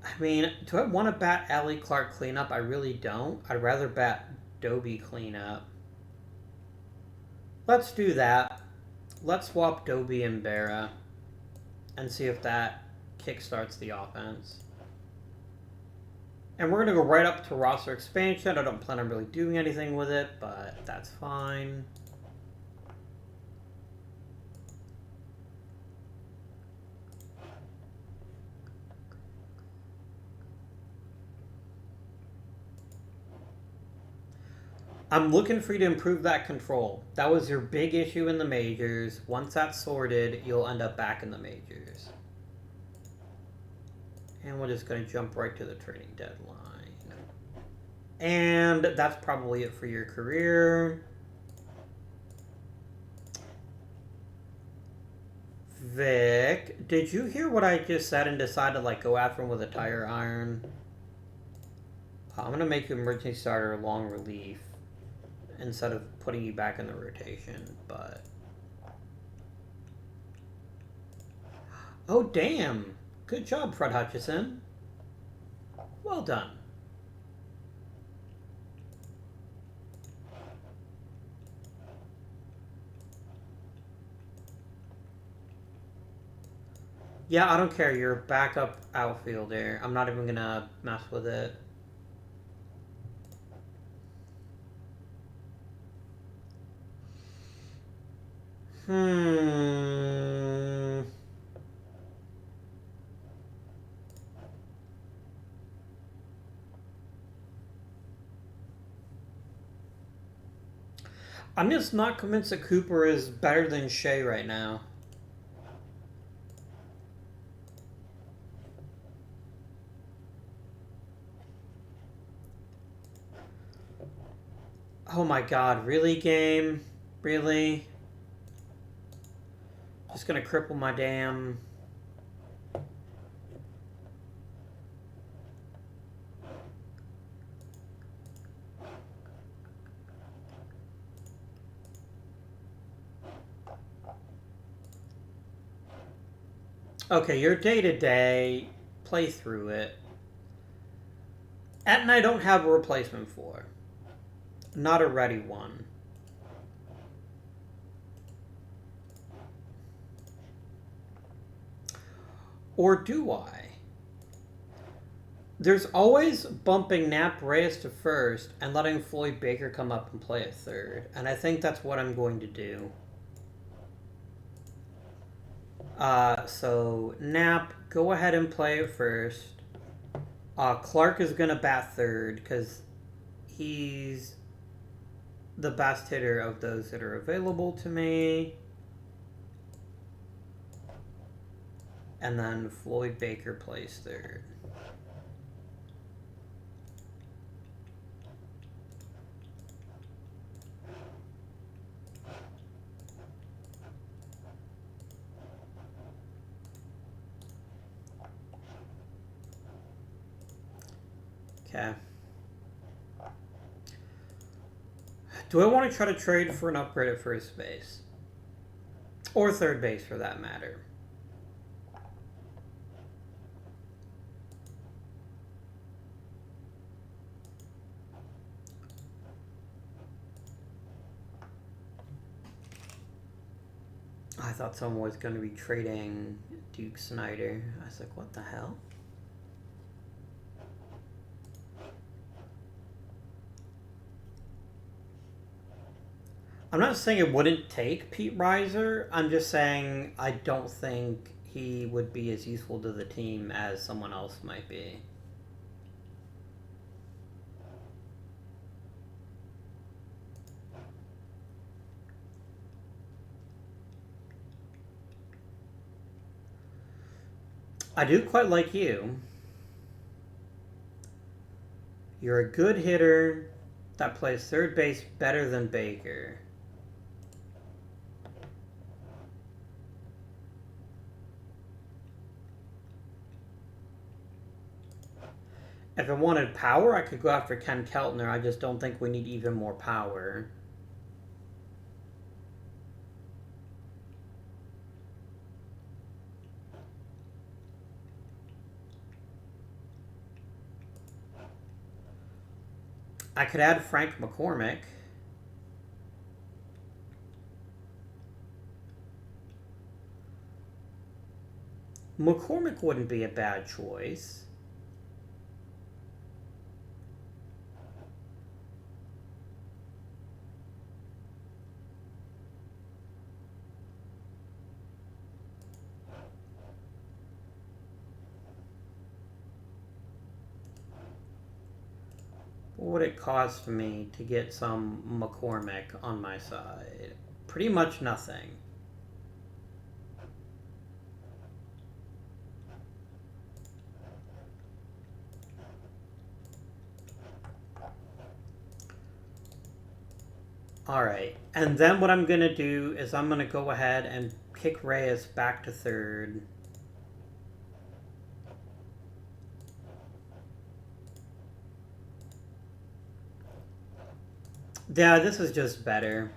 I mean, do I want to bat Allie Clark cleanup? I really don't. I'd rather bat Doby cleanup. Let's do that. Let's swap Doby and Berra and see if that kickstarts the offense. And we're going to go right up to roster expansion. I don't plan on really doing anything with it, but that's fine. I'm looking for you to improve that control. That was your big issue in the majors. Once that's sorted, you'll end up back in the majors. And we're just going to jump right to the trading deadline. And that's probably it for your career. Vic, did you hear what I just said and decide to go after him with a tire iron? I'm going to make you emergency starter long relief instead of putting you back in the rotation, but... Oh, damn! Good job, Fred Hutchison. Well done. Yeah, I don't care. You're a backup outfielder. I'm not even going to mess with it. I'm just not convinced that Cooper is better than Shea right now. Oh my god, really, game? Really? Just gonna cripple my damn... Okay, your day-to-day, play through it. Etten I don't have a replacement for. Not a ready one. Or do I? There's always bumping Nap Reyes to first and letting Floyd Baker come up and play at third. And I think that's what I'm going to do. So Nap, go ahead and play it first. Clark is going to bat third because he's the best hitter of those that are available to me. And then Floyd Baker plays third. Okay. Do I want to try to trade for an upgrade at first base? Or third base, for that matter. I thought someone was going to be trading Duke Snyder. I was like, what the hell? I'm not saying it wouldn't take Pete Reiser. I'm just saying I don't think he would be as useful to the team as someone else might be. I do quite like you. You're a good hitter that plays third base better than Baker. If I wanted power, I could go after Ken Keltner. I just don't think we need even more power. I could add Frank McCormick. McCormick wouldn't be a bad choice. What would it cost me to get some McCormick on my side? Pretty much nothing. Alright, and then what I'm going to do is I'm going to go ahead and kick Reyes back to third. Yeah, this is just better.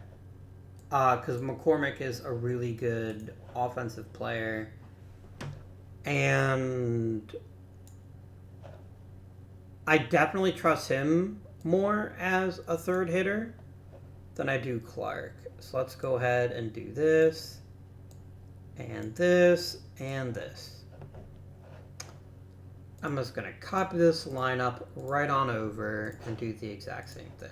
Because McCormick is a really good offensive player. And I definitely trust him more as a third hitter than I do Clark. So let's go ahead and do this, and this, and this. I'm just going to copy this lineup right on over and do the exact same thing.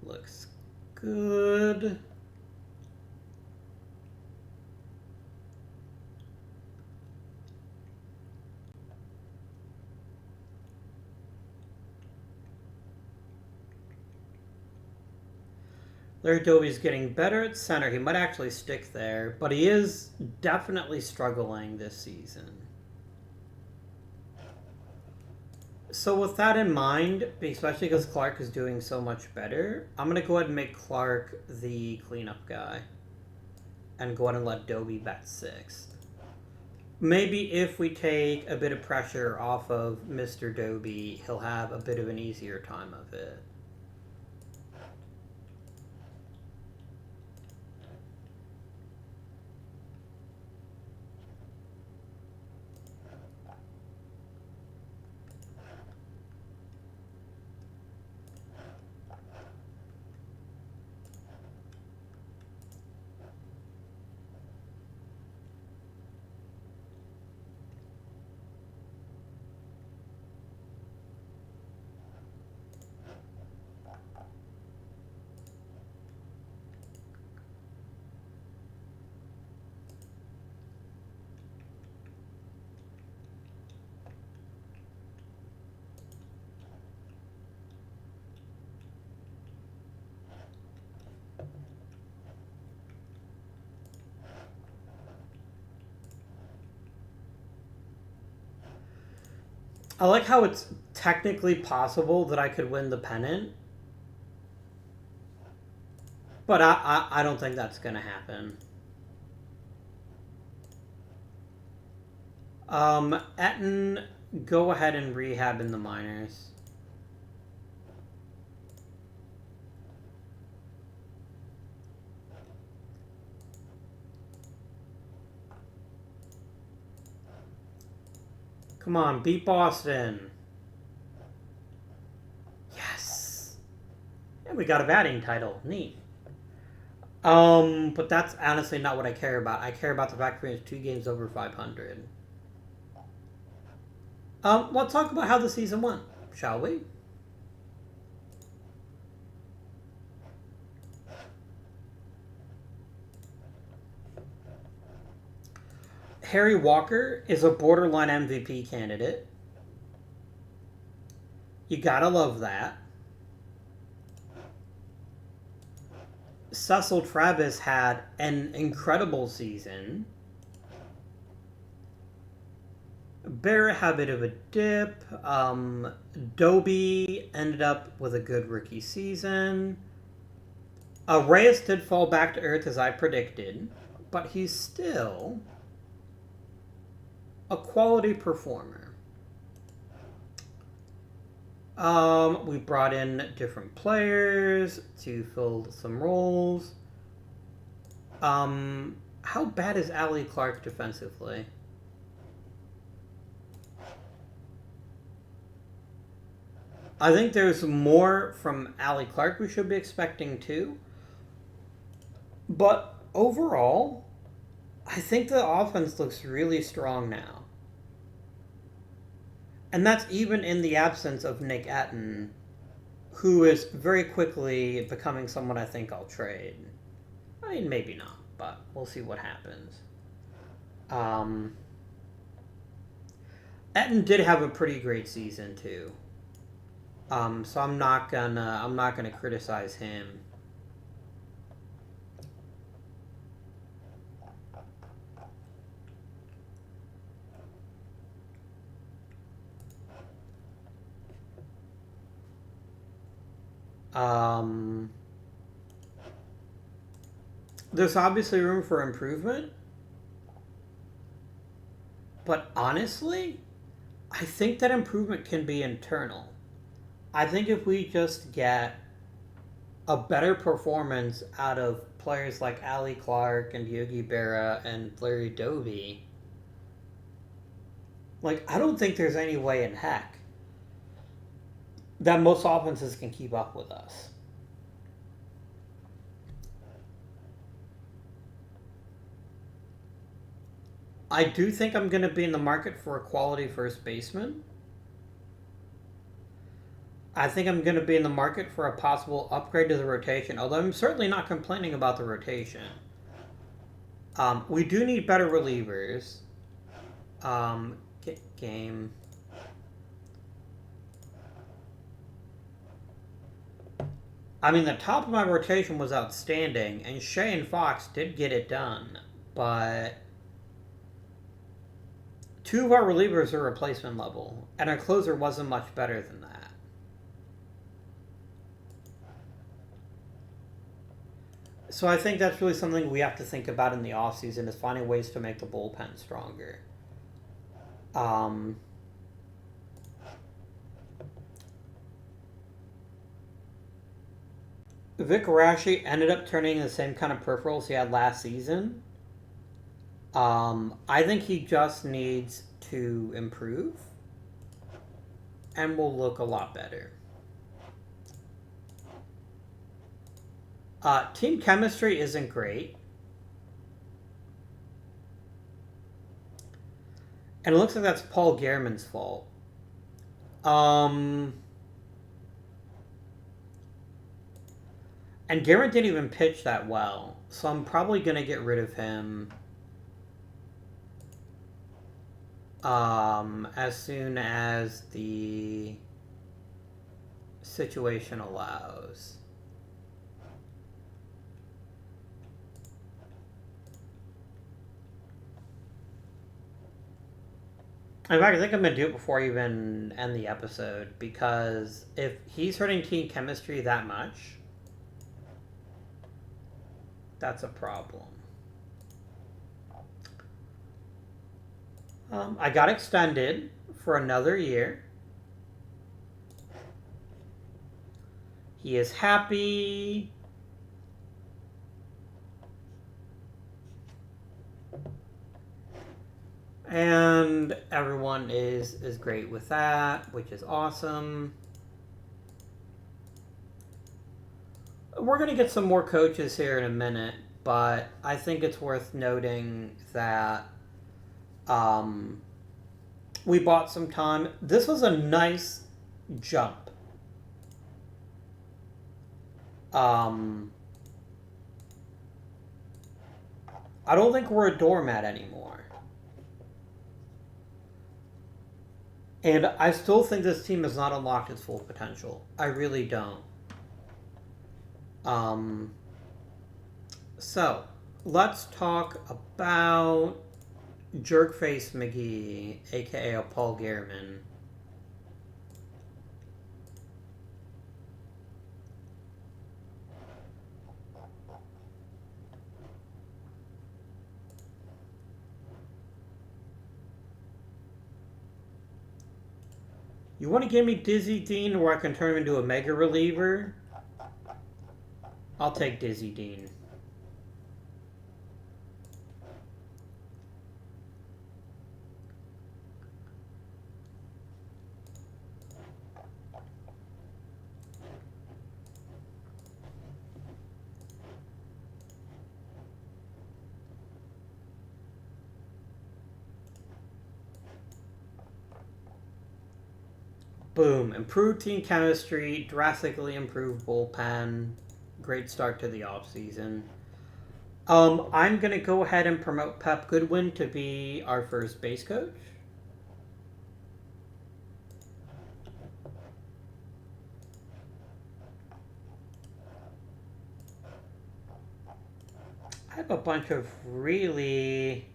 Looks good. Larry Doby's getting better at center. He might actually stick there, but he is definitely struggling this season. So with that in mind, especially because Clark is doing so much better, I'm going to go ahead and make Clark the cleanup guy. And go ahead and let Doby bet 6th. Maybe if we take a bit of pressure off of Mr. Doby, he'll have a bit of an easier time of it. I like how it's technically possible that I could win the pennant. But I don't think that's going to happen. Etten, go ahead and rehab in the minors. Come on, beat Boston. Yes. And we got a batting title. Neat. But that's honestly not what I care about. I care about the fact that we have 2 games over 500. Let's talk about how the season went, shall we? Harry Walker is a borderline MVP candidate. You gotta love that. Cecil Travis had an incredible season. Barrett had a bit of a dip. Doby ended up with a good rookie season. Reyes did fall back to earth as I predicted, but he's still a quality performer. We brought in different players to fill some roles. How bad is Allie Clark defensively? I think there's more from Allie Clark we should be expecting too. But overall, I think the offense looks really strong now. And that's even in the absence of Nick Etten, who is very quickly becoming someone I think I'll trade. I mean, maybe not, but we'll see what happens. Etten did have a pretty great season too. So I'm not gonna criticize him. There's obviously room for improvement, but honestly, I think that improvement can be internal. I think if we just get a better performance out of players like Allie Clark and Yogi Berra and Larry Doby, I don't think there's any way in heck that most offenses can keep up with us. I do think I'm going to be in the market for a quality first baseman. I think I'm going to be in the market for a possible upgrade to the rotation, although I'm certainly not complaining about the rotation. We do need better relievers. Game. I mean, the top of my rotation was outstanding, and Shea and Fox did get it done, but two of our relievers are replacement level, and our closer wasn't much better than that. So I think that's really something we have to think about in the offseason is finding ways to make the bullpen stronger. Vic Rashi ended up turning the same kind of peripherals he had last season. I think he just needs to improve and will look a lot better. Team chemistry isn't great. And it looks like that's Paul Gehrman's fault. And Gehrman didn't even pitch that well, so I'm probably going to get rid of him as soon as the situation allows. In fact, I think I'm going to do it before I even end the episode, because if he's hurting team chemistry that much, that's a problem. I got extended for another year. He is happy. And everyone is great with that, which is awesome. We're going to get some more coaches here in a minute, but I think it's worth noting that we bought some time. This was a nice jump. I don't think we're a doormat anymore. And I still think this team has not unlocked its full potential. I really don't. So, let's talk about Jerkface McGee, aka Paul Gehrman. You want to give me Dizzy Dean where I can turn him into a mega reliever? I'll take Dizzy Dean. Boom. Improved team chemistry, drastically improved bullpen. Great start to the offseason. I'm going to go ahead and promote Pep Goodwin to be our first base coach. I have a bunch of really...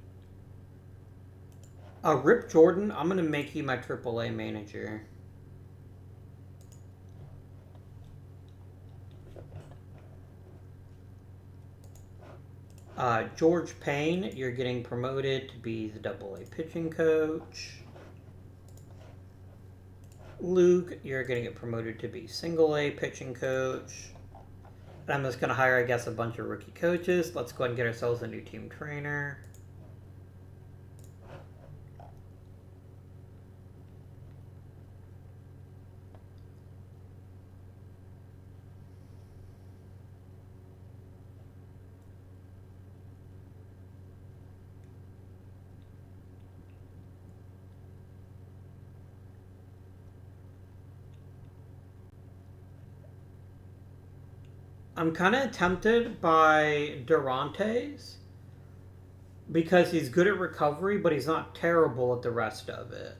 Rip Jordan, I'm going to make you my AAA manager. George Payne, you're getting promoted to be the AA pitching coach. Luke, you're going to get promoted to be single A pitching coach. And I'm just going to hire, I guess, a bunch of rookie coaches. Let's go ahead and get ourselves a new team trainer. I'm kind of tempted by Durantes because he's good at recovery, but he's not terrible at the rest of it.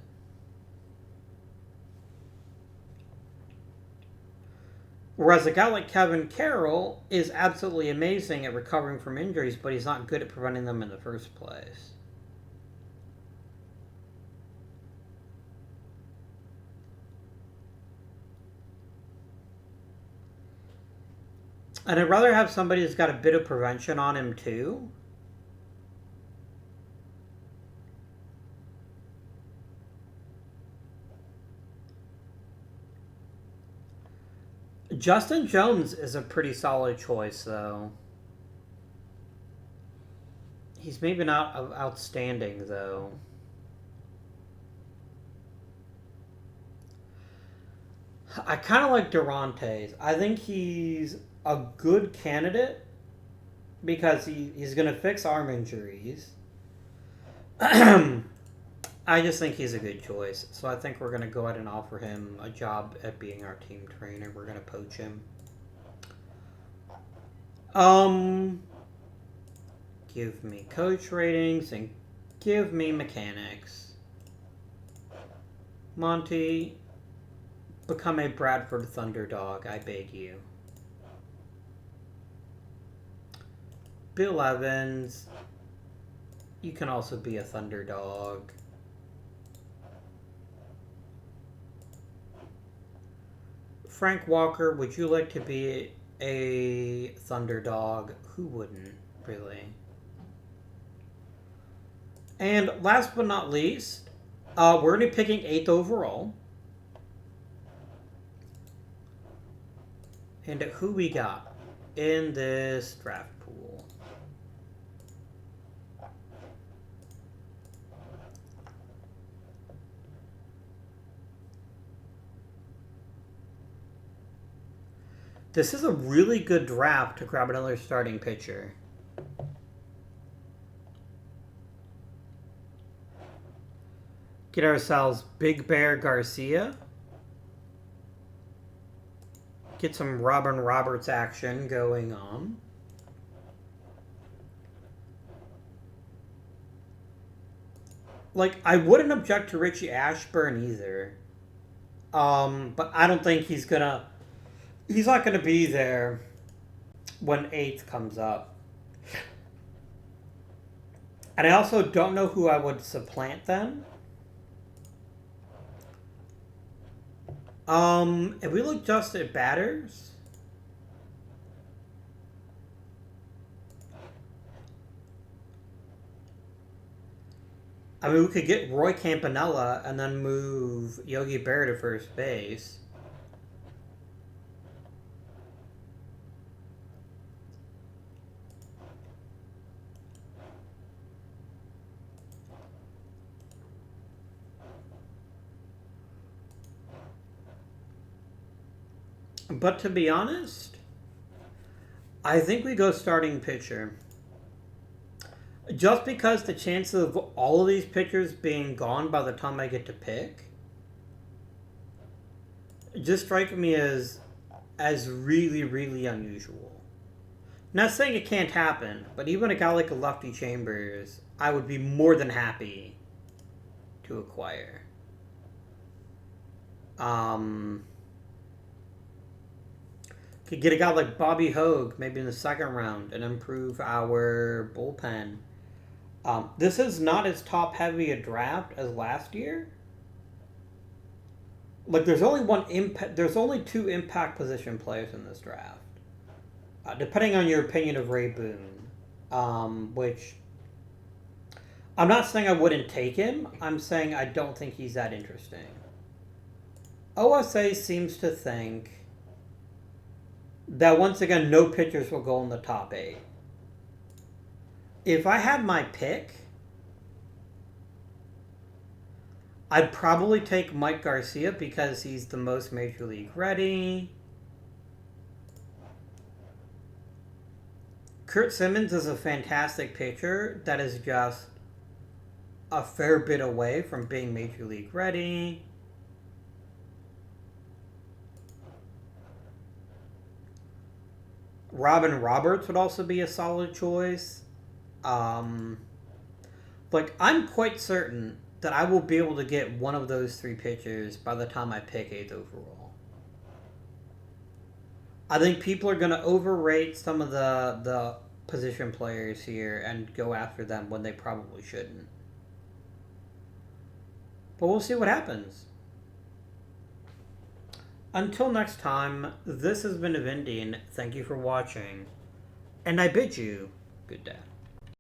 Whereas a guy like Kevin Carroll is absolutely amazing at recovering from injuries, but he's not good at preventing them in the first place. And I'd rather have somebody who's got a bit of prevention on him, too. Justin Jones is a pretty solid choice, though. He's maybe not outstanding, though. I kind of like Durantes. I think he's a good candidate because he's going to fix arm injuries. I just think he's a good choice. So I think we're going to go ahead and offer him a job at being our team trainer. We're going to poach him. Give me coach ratings and give me mechanics. Monty, become a Bradford Thunderdog, I beg you. Bill Evans, you can also be a Thunderdog. Frank Walker, would you like to be a Thunderdog? Who wouldn't, really? And last but not least, we're going to be picking 8th overall. And who we got in this draft pool? This is a really good draft to grab another starting pitcher. Get ourselves Big Bear Garcia. Get some Robin Roberts action going on. Like, I wouldn't object to Richie Ashburn either. But I don't think he's not gonna be there when 8th comes up. And I also don't know who I would supplant then. If we look just at batters, I mean, we could get Roy Campanella and then move Yogi Berra to first base. But to be honest, I think we go starting pitcher. Just because the chances of all of these pitchers being gone by the time I get to pick just strike me as really, really unusual. Not saying it can't happen, but even a guy like a Lefty Chambers, I would be more than happy to acquire. Could get a guy like Bobby Hogue maybe in the second round and improve our bullpen. This is not as top-heavy a draft as last year. Like, there's only 2 impact position players in this draft. Depending on your opinion of Ray Boone, which I'm not saying I wouldn't take him. I'm saying I don't think he's that interesting. OSA seems to think that once again, no pitchers will go in the top 8. If I had my pick, I'd probably take Mike Garcia because he's the most Major League ready. Kurt Simmons is a fantastic pitcher that is just a fair bit away from being Major League ready. Robin Roberts would also be a solid choice. Like, I'm quite certain that I will be able to get one of those 3 pitchers by the time I pick 8th overall. I think people are going to overrate some of the position players here and go after them when they probably shouldn't. But we'll see what happens. Until next time, this has been Evendian. Thank you for watching, and I bid you good day.